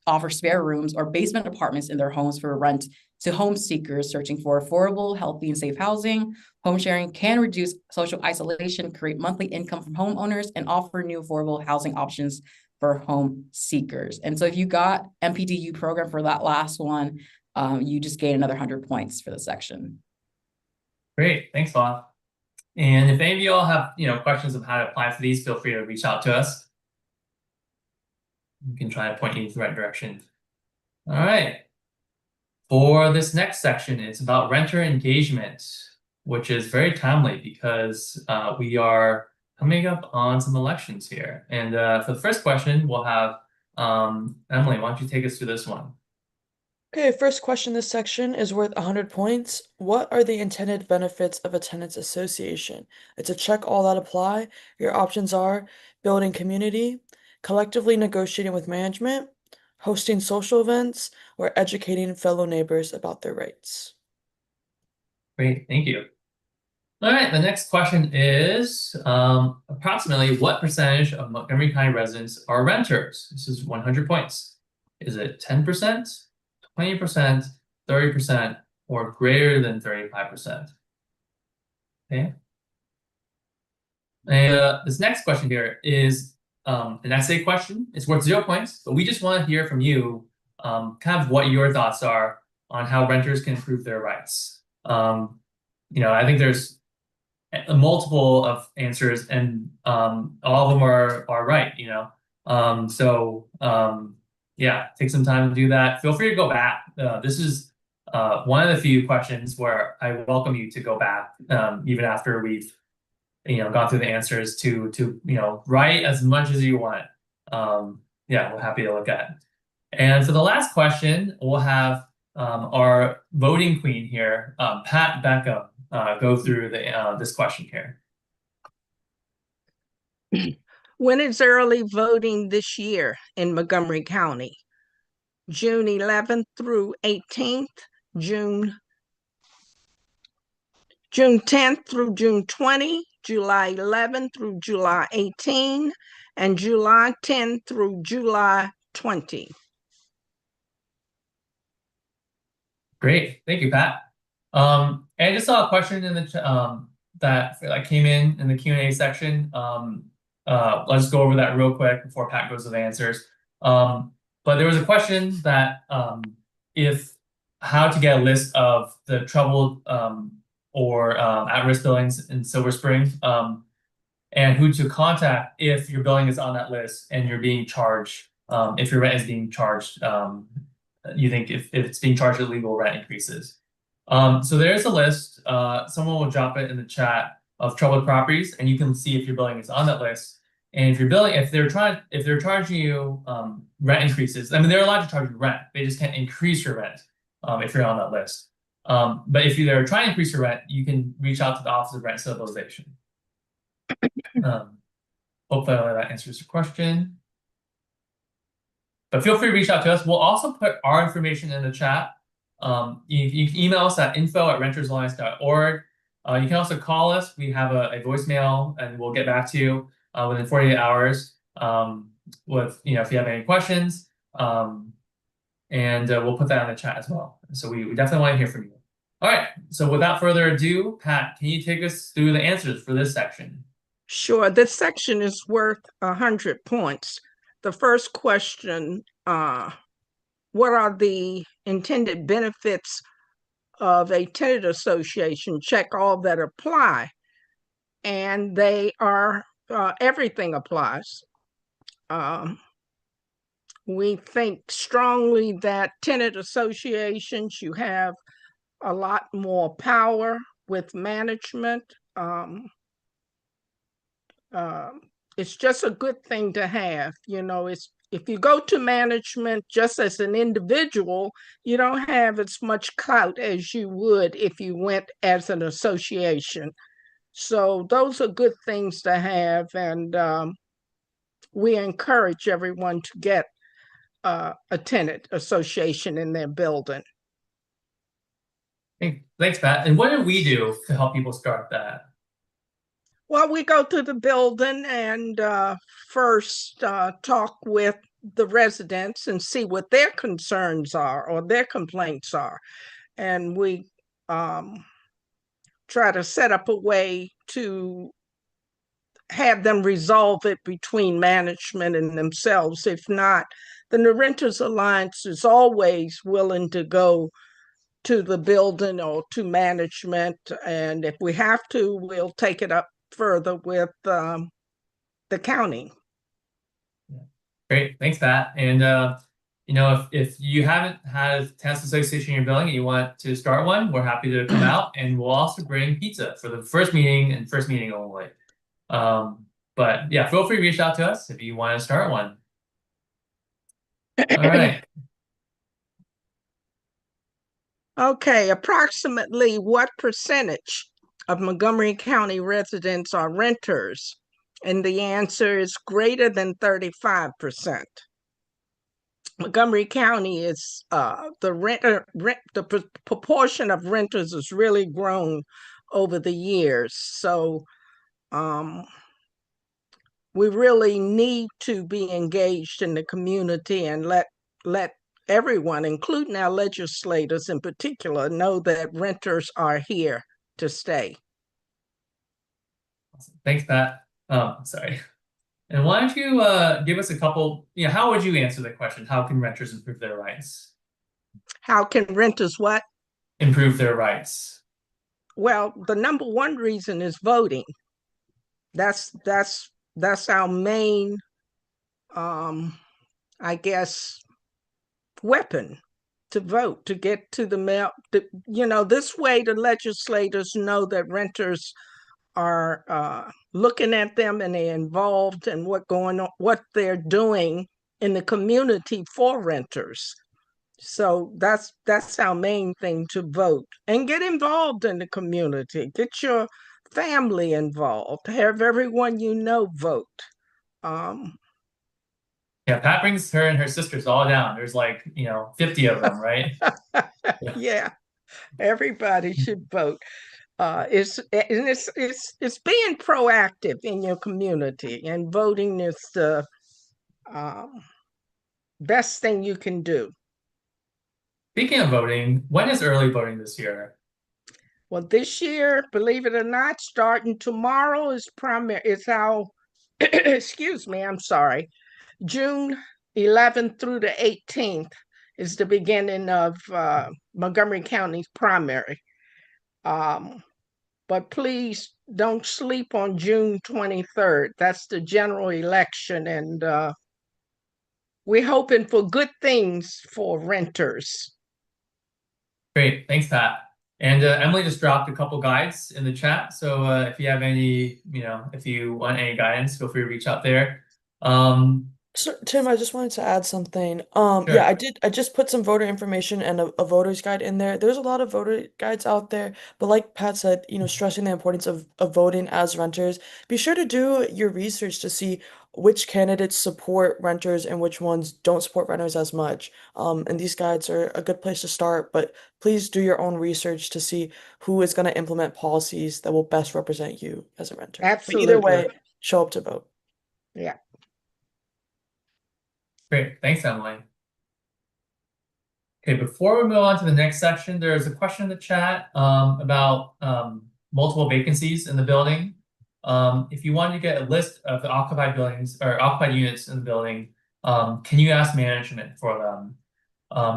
offer spare rooms or basement apartments in their homes for rent to home seekers searching for affordable, healthy, and safe housing. Home sharing can reduce social isolation, create monthly income from homeowners, and offer new affordable housing options for home seekers. And so if you got MPDU program for that last one, you just gain another 100 points for the section. Great, thanks, Bob. And if any of you all have questions of how to apply for these, feel free to reach out to us. We can try to point you in the right direction. All right. For this next section, it's about renter engagement, which is very timely because we are coming up on some elections here. And for the first question, we'll have Emily, why don't you take us through this one? Okay, first question in this section is worth 100 points. What are the intended benefits of a tenants association? It's a check all that apply. Your options are building community, collectively negotiating with management, hosting social events, or educating fellow neighbors about their rights. Great, thank you. All right, the next question is approximately what percentage of Montgomery County residents are renters? This is 100 points. Is it 10%, 20%, 30%, or greater than 35%? Okay. And this next question here is an essay question. It's worth 0 points, but we just want to hear from you kind of what your thoughts are on how renters can improve their rights. I think there's a multiple of answers, and all of them are right. Yeah, take some time to do that. Feel free to go back. This is one of the few questions where I welcome you to go back, even after we've gone through the answers to write as much as you want. Yeah, we're happy to look at it. And for the last question, we'll have our voting queen here, Pat Beckham, go through this question here. When is early voting this year in Montgomery County? June 11th through 18th, June 10th through June 20, July 11 through July 18, and July 10 through July 20. Great, thank you, Pat. And I just saw a question in the that came in the Q&A section. Let's go over that real quick before Pat goes to the answers. But there was a question that how to get a list of the troubled or at-risk buildings in Silver Spring, and who to contact if your building is on that list and you're being charged, if your rent is being charged, you think if it's being charged illegal rent increases. So there's a list. Someone will drop it in the chat of troubled properties, and you can see if your building is on that list. And if they're charging you rent increases, I mean, they're allowed to charge you rent. They just can't increase your rent if you're on that list. But if they're trying to increase your rent, you can reach out to the Office of Rent Stabilization. Hopefully that answers your question. But feel free to reach out to us. We'll also put our information in the chat. You can email us at info@rentersalliance.org. You can also call us. We have a voicemail, and we'll get back to you within 48 hours with if you have any questions. And we'll put that in the chat as well. So we definitely want to hear from you. All right. So without further ado, Pat, can you take us through the answers for this section? Sure. This section is worth 100 points. The first question, what are the intended benefits of a tenant association? Check all that apply. And they are, everything applies. We think strongly that tenant associations, you have a lot more power with management. It's just a good thing to have. If you go to management just as an individual, you don't have as much clout as you would if you went as an association. So those are good things to have, and we encourage everyone to get a tenant association in their building. Thanks, Pat. And what do we do to help people start that? Well, we go to the building and first talk with the residents and see what their concerns are or their complaints are. And we try to set up a way to have them resolve it between management and themselves. If not, then the Renters Alliance is always willing to go to the building or to management. And if we have to, we'll take it up further with the county. Great, thanks, Pat. And you know, if you haven't had a tenants association in your building and you want to start one, we're happy to come out, and we'll also bring pizza for the first meeting and first meeting only. But yeah, feel free to reach out to us if you want to start one. All right. Okay, approximately what percentage of Montgomery County residents are renters? And the answer is greater than 35%. Montgomery County is the proportion of renters has really grown over the years. So we really need to be engaged in the community and let everyone, including our legislators in particular, know that renters are here to stay. Awesome. Thanks, Pat. Sorry. And why don't you give us a couple, how would you answer the question? How can renters improve their rights? How can renters what? Improve their rights. Well, the number one reason is voting. That's our main, I guess, weapon to vote, to get to the mail. This way the legislators know that renters are looking at them and they're involved in what they're doing in the community for renters. So that's our main thing, to vote and get involved in the community. Get your family involved. Have everyone you know vote. Yeah, Pat brings her and her sisters all down. There's 50 of them, right? Yeah, everybody should vote. It's being proactive in your community, and voting is the best thing you can do. Speaking of voting, when is early voting this year? Well, this year, believe it or not, starting tomorrow is our excuse me, I'm sorry. June 11th through the 18th is the beginning of Montgomery County's primary. But please don't sleep on June 23rd. That's the general election, and we're hoping for good things for renters. Great, thanks, Pat. And Emily just dropped a couple guides in the chat. So if you have any, if you want any guidance, feel free to reach out there. So, Tim, I just wanted to add something. Sure. Yeah, I just put some voter information and a voter's guide in there. There's a lot of voter guides out there, but like Pat said, stressing the importance of voting as renters, be sure to do your research to see which candidates support renters and which ones don't support renters as much. And these guides are a good place to start, but please do your own research to see who is going to implement policies that will best represent you as a renter. Absolutely. But either way, show up to vote. Yeah. Great, thanks, Emily. Okay, before we move on to the next section, there's a question in the chat about multiple vacancies in the building. If you want to get a list of the occupied buildings or occupied units in the building, can you ask management for them?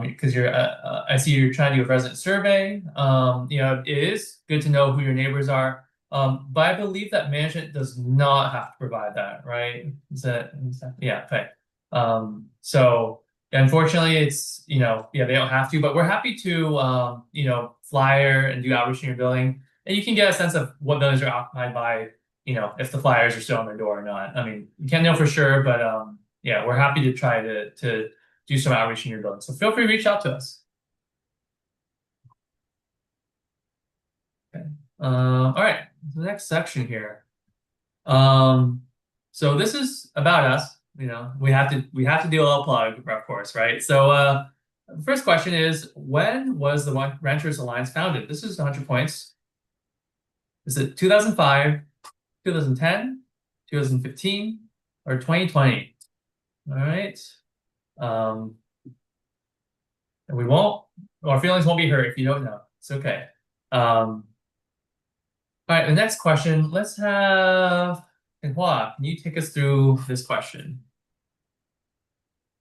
Because I see you're trying to do a resident survey. It is good to know who your neighbors are. But I believe that management does not have to provide that, right? Yeah, okay. So unfortunately it's, they don't have to, but we're happy to, flyer and do outreach in your building. And you can get a sense of what buildings are occupied by, if the flyers are still on their door or not. I mean, you can't know for sure, but yeah, we're happy to try to do some outreach in your building. So feel free to reach out to us. Okay. All right, the next section here. So this is about us. We have to do a little plug, of course, right? So the first question is, when was the Renters Alliance founded? This is 100 points. Is it 2005, 2010, 2015, or 2020? All right. And our feelings won't be hurt if you don't know. It's okay. All right, the next question, let's have Hua, can you take us through this question?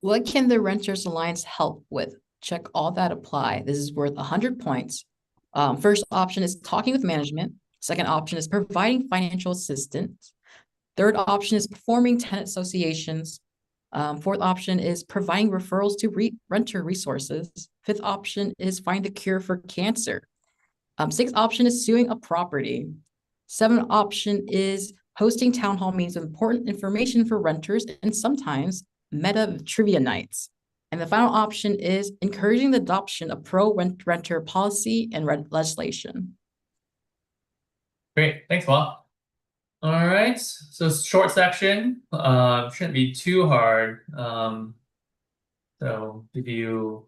What can the Renters Alliance help with? Check all that apply. This is worth 100 points. First option is talking with management. Second option is providing financial assistance. Third option is performing tenant associations. Fourth option is providing referrals to renter resources. Fifth option is find a cure for cancer. Sixth option is suing a property. Seventh option is hosting town hall meetings with important information for renters and sometimes meta trivia nights. And the final option is encouraging the adoption of pro-renter policy and legislation. Great, thanks, Walt. All right, so short section, shouldn't be too hard. So I'll give you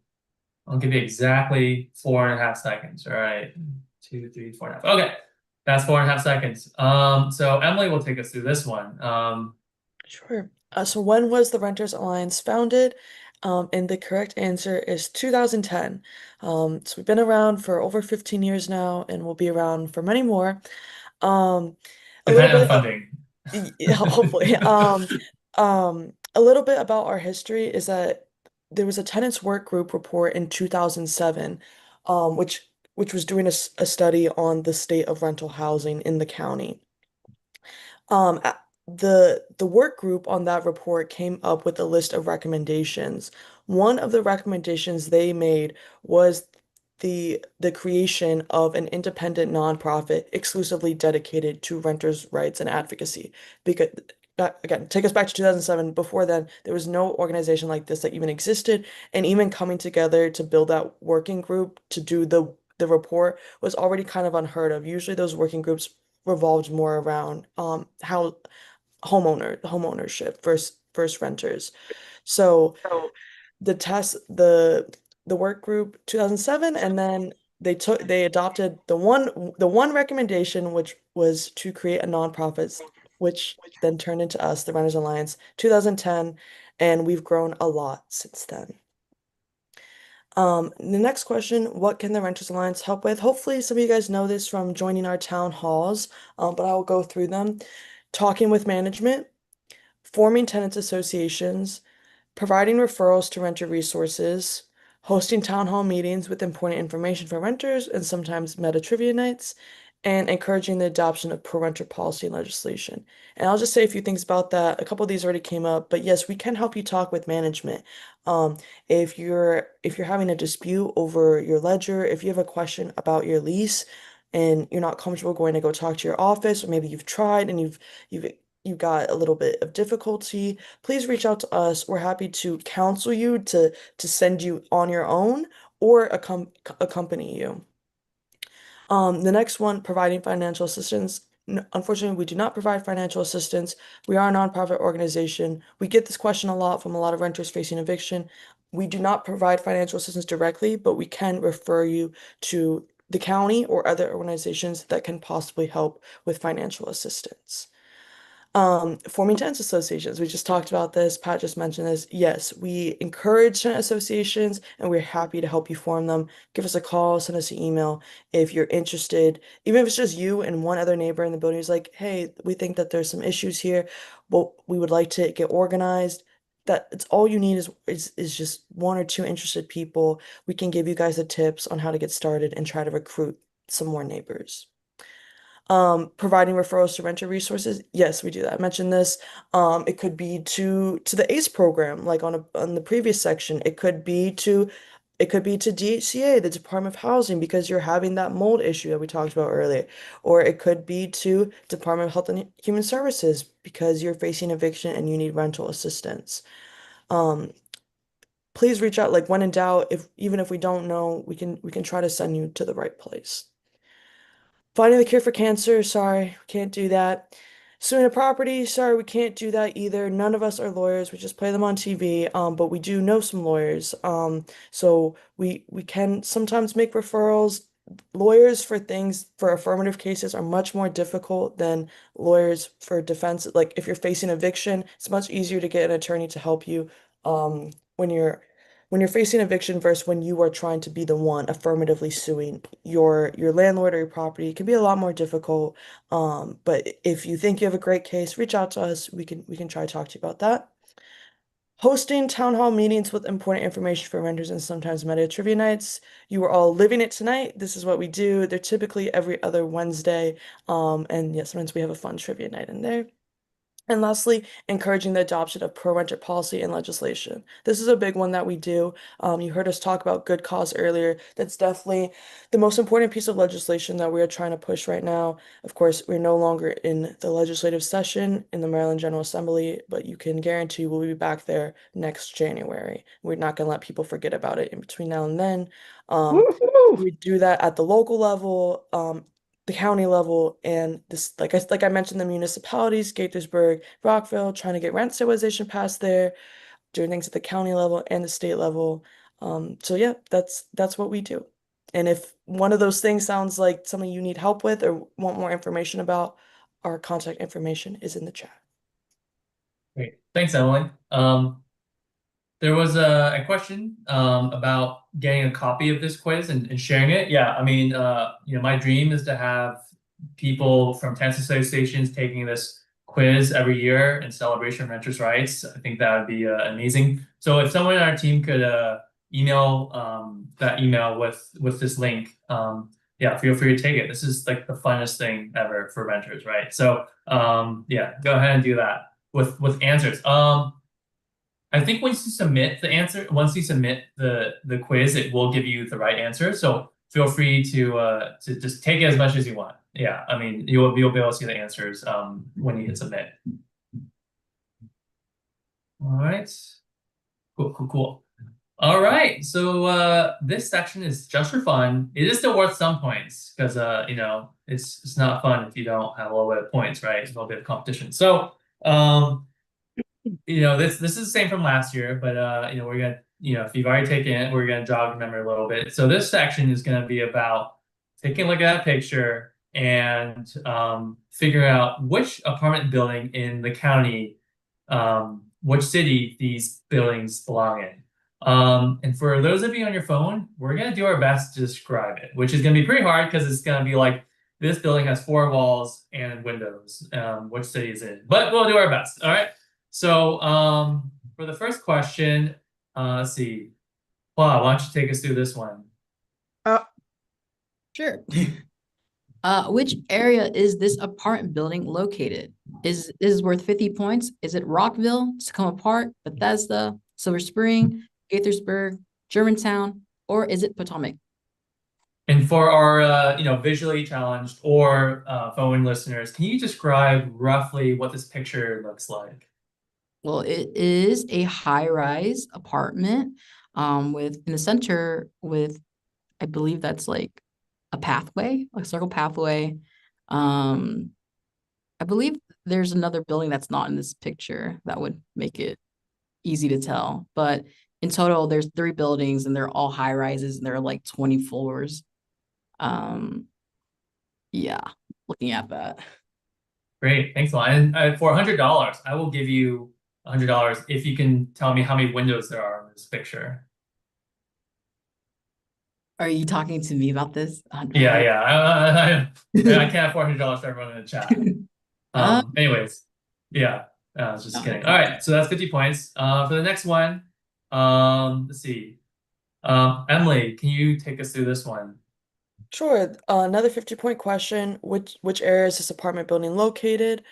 exactly 4.5 seconds. All right, 2, 3, 4.5. Okay, that's 4.5 seconds. So Emily will take us through this one. Sure. So when was the Renters Alliance founded? And the correct answer is 2010. So we've been around for over 15 years now, and we'll be around for many more. A little Depending on bit, funding. yeah, hopefully. A little bit about our history is that there was a tenants work group report in 2007, which was doing a study on the state of rental housing in the county. The work group on that report came up with a list of recommendations. One of the recommendations they made was the creation of an independent nonprofit exclusively dedicated to renters' rights and advocacy. Because again, take us back to 2007. Before then, there was no organization like this that even existed, and even coming together to build that working group to do the report was already kind of unheard of. Usually, those working groups revolved more around how homeownership versus renters. So the work group 2007, and then they adopted the one recommendation, which was to create a nonprofit, which then turned into us, the Renters Alliance, 2010, and we've grown a lot since then. The next question, what can the Renters Alliance help with? Hopefully some of you guys know this from joining our town halls, but I'll go through them. Talking with management, forming tenants associations, providing referrals to renter resources, hosting town hall meetings with important information for renters and sometimes meta trivia nights, and encouraging the adoption of pro-renter policy and legislation. And I'll just say a few things about that. A couple of these already came up, but yes, we can help you talk with management. If you're having a dispute over your ledger, if you have a question about your lease and you're not comfortable going to go talk to your office, or maybe you've tried and you've got a little bit of difficulty, please reach out to us. We're happy to counsel you, to send you on your own or accompany you. The next one, providing financial assistance. Unfortunately, we do not provide financial assistance. We are a nonprofit organization. We get this question a lot from a lot of renters facing eviction. We do not provide financial assistance directly, but we can refer you to the county or other organizations that can possibly help with financial assistance. Forming tenants associations. We just talked about this. Pat just mentioned this. Yes, we encourage tenant associations and we're happy to help you form them. Give us a call, send us an email if you're interested. Even if it's just you and one other neighbor in the building who's like, hey, we think that there's some issues here, but we would like to get organized. That it's all you need is just one or two interested people. We can give you guys the tips on how to get started and try to recruit some more neighbors. Providing referrals to renter resources. Yes, we do that. I mentioned this. It could be to the ACE program, like on the previous section. It could be to DHCA, the Department of Housing, because you're having that mold issue that we talked about earlier. Or it could be to Department of Health and Human Services because you're facing eviction and you need rental assistance. Please reach out, like when in doubt, even if we don't know, we can try to send you to the right place. Finding the cure for cancer, sorry, we can't do that. Suing a property, sorry, we can't do that either. None of us are lawyers, we just play them on TV, but we do know some lawyers. So we can sometimes make referrals. Lawyers for affirmative cases are much more difficult than lawyers for defense. Like if you're facing eviction, it's much easier to get an attorney to help you when you're facing eviction versus when you are trying to be the one affirmatively suing your landlord or your property. It can be a lot more difficult. But if you think you have a great case, reach out to us. We can try to talk to you about that. Hosting town hall meetings with important information for renters and sometimes meta trivia nights. You are all living it tonight. This is what we do. They're typically every other Wednesday. And yes, sometimes we have a fun trivia night in there. And lastly, encouraging the adoption of pro-renter policy and legislation. This is a big one that we do. You heard us talk about good cause earlier. That's definitely the most important piece of legislation that we are trying to push right now. Of course, we're no longer in the legislative session in the Maryland General Assembly, but you can guarantee we'll be back there next January. We're not going to let people forget about it in between now and then. Woo-hoo. We do that at the local level, the county level, and this, like I mentioned, the municipalities, Gaithersburg, Rockville, trying to get rent stabilization passed there, doing things at the county level and the state level. So yeah, that's what we do. And if one of those things sounds like something you need help with or want more information about, our contact information is in the chat. Great. Thanks, Emily. There was a question about getting a copy of this quiz and sharing it. Yeah, I mean, my dream is to have people from tenants associations taking this quiz every year in celebration of renters' rights. I think that would be amazing. So if someone on our team could email that email with this link, yeah, feel free to take it. This is like the funnest thing ever for renters, right? So yeah, go ahead and do that with answers. I think once you submit the quiz, it will give you the right answer. So feel free to just take it as much as you want. Yeah, I mean, you'll be able to see the answers when you hit submit. All right, cool. All right, so this section is just for fun. It is still worth some points because it's not fun if you don't have a little bit of points, right? It's a little bit of competition. So this is the same from last year, but we're gonna, if you've already taken it, we're gonna jog your memory a little bit. So this section is gonna be about taking a look at that picture and figuring out which apartment building in the county, which city these buildings belong in. And for those of you on your phone, we're gonna do our best to describe it, which is gonna be pretty hard because it's gonna be like this building has 4 walls and windows. Which city is it? But we'll do our best. All right. So for the first question, let's see. Wow, why don't you take us through this one? Sure. Which area is this apartment building located? This is worth 50 points. Is it Rockville, Tacoma Park, Bethesda, Silver Spring, Gaithersburg, Germantown, or is it Potomac? And for our visually challenged or phone listeners, can you describe roughly what this picture looks like? Well, it is a high-rise apartment with in the center with, I believe that's like a pathway, a circle pathway. I believe there's another building that's not in this picture that would make it easy to tell. But in total, there's 3 buildings and they're all high rises and they're like 20 floors. Yeah, looking at that. Great, thanks a lot. And for $100, I will give you $100 if you can tell me how many windows there are in this picture. Are you talking to me about this? Yeah. I can't afford $100 for everyone in the chat. Anyways, yeah, I was just kidding. All right, so that's 50 points. For the next one, let's see. Emily, can you take us through this one? Sure. Another 50-point question. Which area is this apartment building located?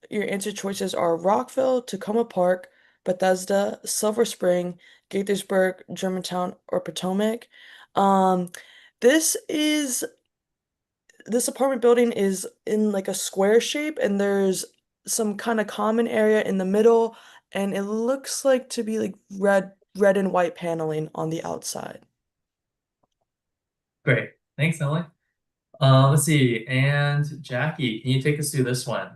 Your answer choices are Rockville, Tacoma Park, Bethesda, Silver Spring, Gaithersburg, Germantown, or Potomac. This apartment building is in like a square shape, and there's some kind of common area in the middle, and it looks like to be like red and white paneling on the outside. Great, thanks, Emily. Let's see, and Jackie, can you take us through this one?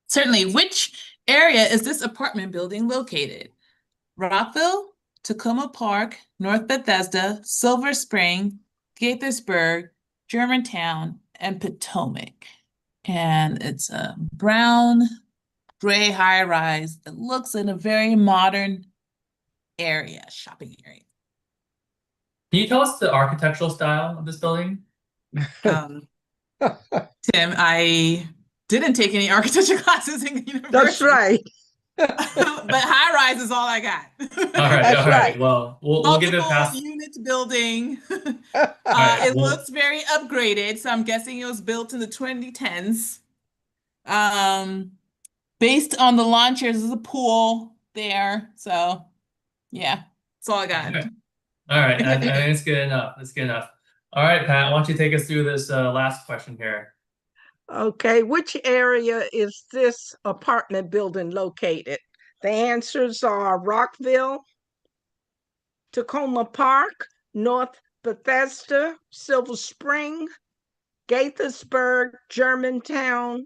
Certainly. Which area is this apartment building located? Rockville, Tacoma Park, North Bethesda, Silver Spring, Gaithersburg, Germantown, and Potomac. And it's a brown, gray high-rise. It looks in a very modern area, shopping area. Can you tell us the architectural style of this building? Tim, I didn't take any architecture classes in university. That's right. But high rise is all I got. All right, That's all right. right. Well, we'll give it past. Unit building. right, It well- looks very upgraded, so I'm guessing it was built in the 2010s. Based on the lawn chairs, there's a pool there. So yeah, that's all I got. Okay. All right, I think it's good enough. That's good enough. All right, Pat, why don't you take us through this last question here? Okay, which area is this apartment building located? The answers are Rockville, Tacoma Park, North Bethesda, Silver Spring, Gaithersburg, Germantown,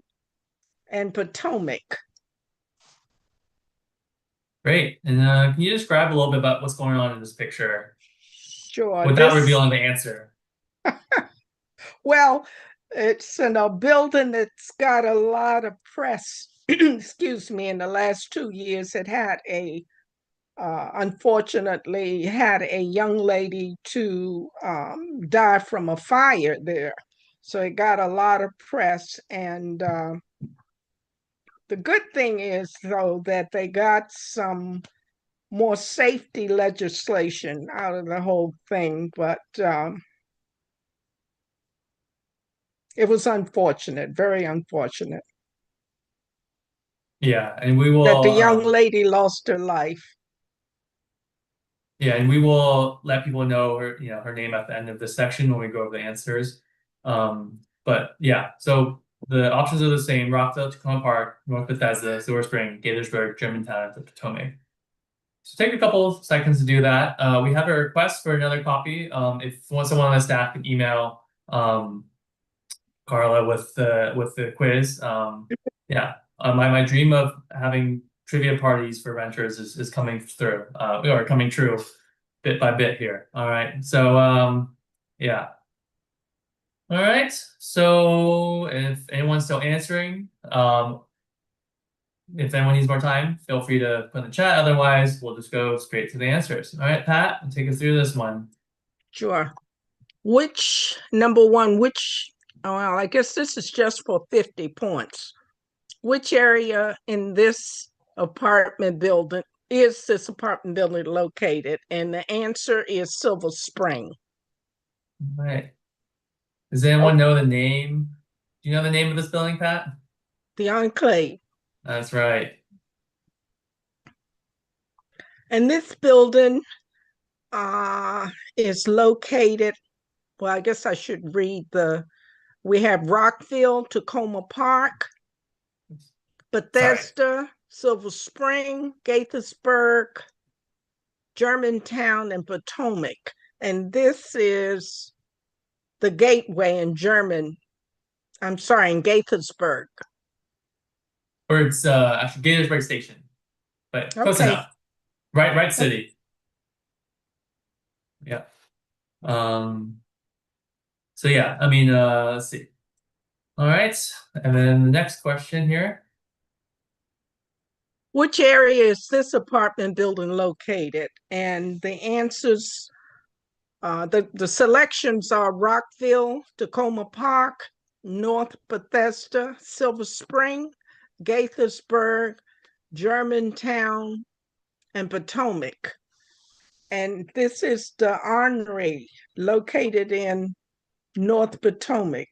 and Potomac. Great. And can you describe a little bit about what's going on in this picture Sure. without revealing the answer? Well, it's in a building that's got a lot of press. Excuse me. In the last 2 years, it had unfortunately had a young lady to die from a fire there. So it got a lot of press. And the good thing is, though, that they got some more safety legislation out of the whole thing. But it was unfortunate, very unfortunate, Yeah, and we will that the young lady lost her life. yeah, and we will let people know her name at the end of this section when we go over the answers. But yeah, so the options are the same: Rockville, Tacoma Park, North Bethesda, Silver Spring, Gaithersburg, Germantown, and Potomac. So take a couple of seconds to do that. We have a request for another copy. If someone on the staff can email Carla with the quiz. Yeah, my dream of having trivia parties for renters is coming through, or coming true bit by bit here. All right, so yeah. All right, so if anyone's still answering, if anyone needs more time, feel free to put in the chat. Otherwise, we'll just go straight to the answers. All right, Pat, take us through this one. Sure. Number one, well, I guess this is just for 50 points. Which area in this apartment building is this apartment building located? And the answer is Silver Spring. All right. Does anyone know the name? Do you know the name of this building, Pat? The Enclave. That's right. And this building is located, well, I guess I should read we have Rockville, Tacoma Park, Bethesda, Silver Spring, Gaithersburg, Germantown, and Potomac. And this is the Gateway in in Gaithersburg. Or it's actually Gaithersburg Station, but close Okay. enough. Right city. Yeah. So yeah, I mean, let's see. All right, and then the next question here. Which area is this apartment building located? And the answers, the selections are Rockville, Tacoma Park, North Bethesda, Silver Spring, Gaithersburg, Germantown, and Potomac. And this is the Armory located in North Potomac.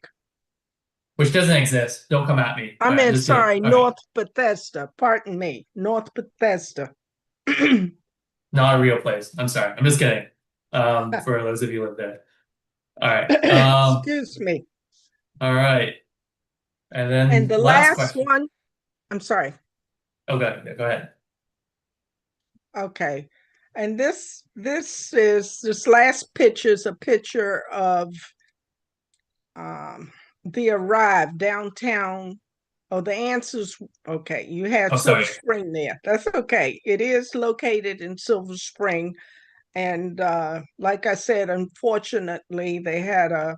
Which doesn't exist. Don't come at me. I mean, just kidding. sorry, Okay. North Bethesda. Pardon me, North Bethesda. Not a real place. I'm sorry. I'm just kidding. For those of you who live there. All right. Excuse me. All right. And then And the last last question. one, I'm sorry. Okay, go ahead. Okay. And this last picture is a picture of the Arrive downtown. Oh, the answers, okay. You had Silver Spring there. That's okay. It is located in Silver Spring. And like I said, unfortunately, they had a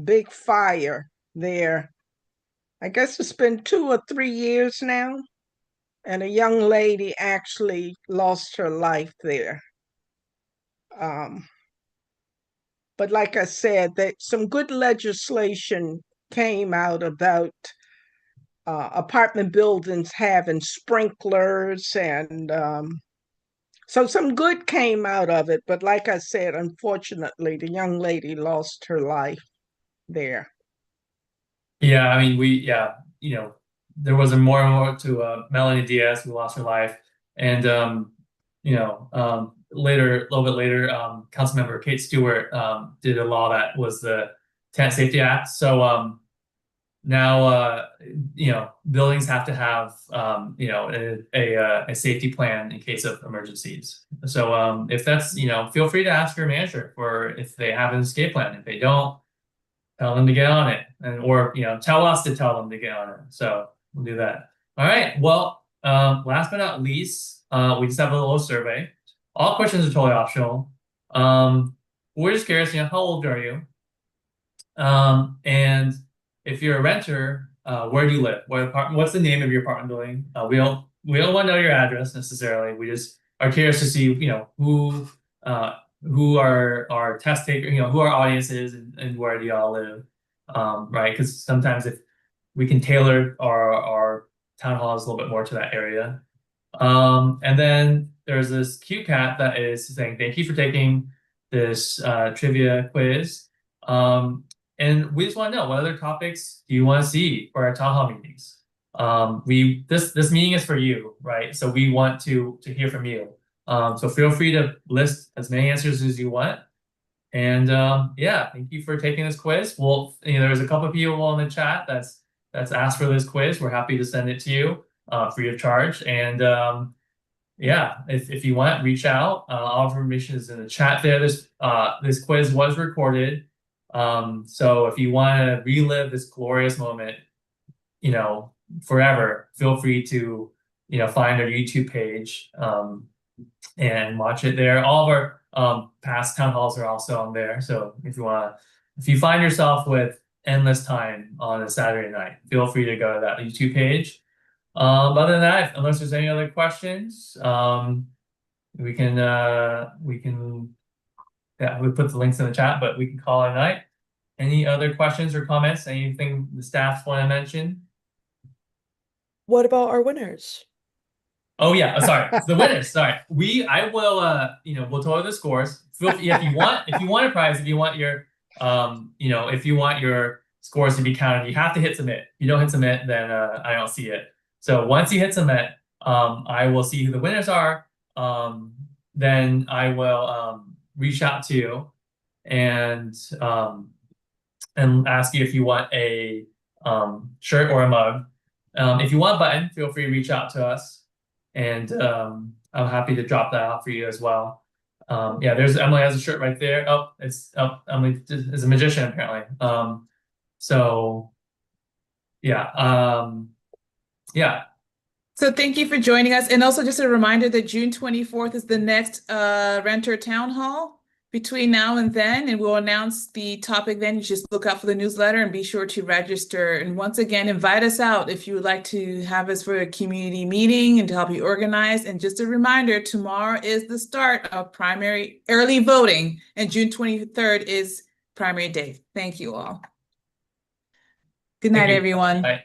big fire there. I guess it's been 2 or 3 years now. And a young lady actually lost her life there. But like I said, that some good legislation came out about apartment buildings having sprinklers, and so some good came out of it. But like I said, unfortunately, the young lady lost her life there. Yeah, I mean, there was a memorial to Melanie Diaz, who lost her life, and later, a little bit later, Councilmember Kate Stewart did a law that was the Tenant Safety Act. So now buildings have to have a safety plan in case of emergencies. So if that's feel free to ask your manager for if they have an escape plan. If they don't, tell them to get on it, or tell us to tell them to get on it. So we'll do that. All right. Well, last but not least, we just have a little survey. All questions are totally optional. We're just curious, how old are you? And if you're a renter, where do you live? What's the name of your apartment building? We don't want to know your address necessarily. We just are curious to see, who our test taker, who our audience is, and where do y'all live, right? Because sometimes if we can tailor our town halls a little bit more to that area. And then there's this cute cat that is saying, thank you for taking this trivia quiz. And we just want to know, what other topics do you want to see for our town hall meetings? This meeting is for you, right? So we want to hear from you. So feel free to list as many answers as you want. And yeah, thank you for taking this quiz. Well, there's a couple of people in the chat that's asked for this quiz. We're happy to send it to you free of charge. And yeah, if you want, reach out. All information is in the chat there. This quiz was recorded. So if you want to relive this glorious moment, forever, feel free to, find our YouTube page and watch it there. All of our past town halls are also on there. So if you find yourself with endless time on a Saturday night, feel free to go to that YouTube page. Other than that, unless there's any other questions, we can we put the links in the chat, but we can call it a night. Any other questions or comments? Anything the staff want to mention? What about our winners? Oh yeah, sorry. The winners. Sorry. I will we'll total the scores. If you want a prize, if you want your if you want your scores to be counted, you have to hit submit. If you don't hit submit, then I don't see it. So once you hit submit, I will see who the winners are. Then I will reach out to you and ask you if you want a shirt or a mug. If you want a button, feel free to reach out to us, and I'm happy to drop that off for you as well. Yeah, there's Emily has a shirt right there. Emily is a magician apparently. So yeah, yeah. So thank you for joining us. And also just a reminder that June 24th is the next Renter Town Hall. Between now and then, and we'll announce the topic then. You just look out for the newsletter and be sure to register. And once again, invite us out if you would like to have us for a community meeting and to help you organize. And just a reminder, tomorrow is the start of primary early voting, and June 23rd is primary day. Thank you all. Good night, everyone. Bye.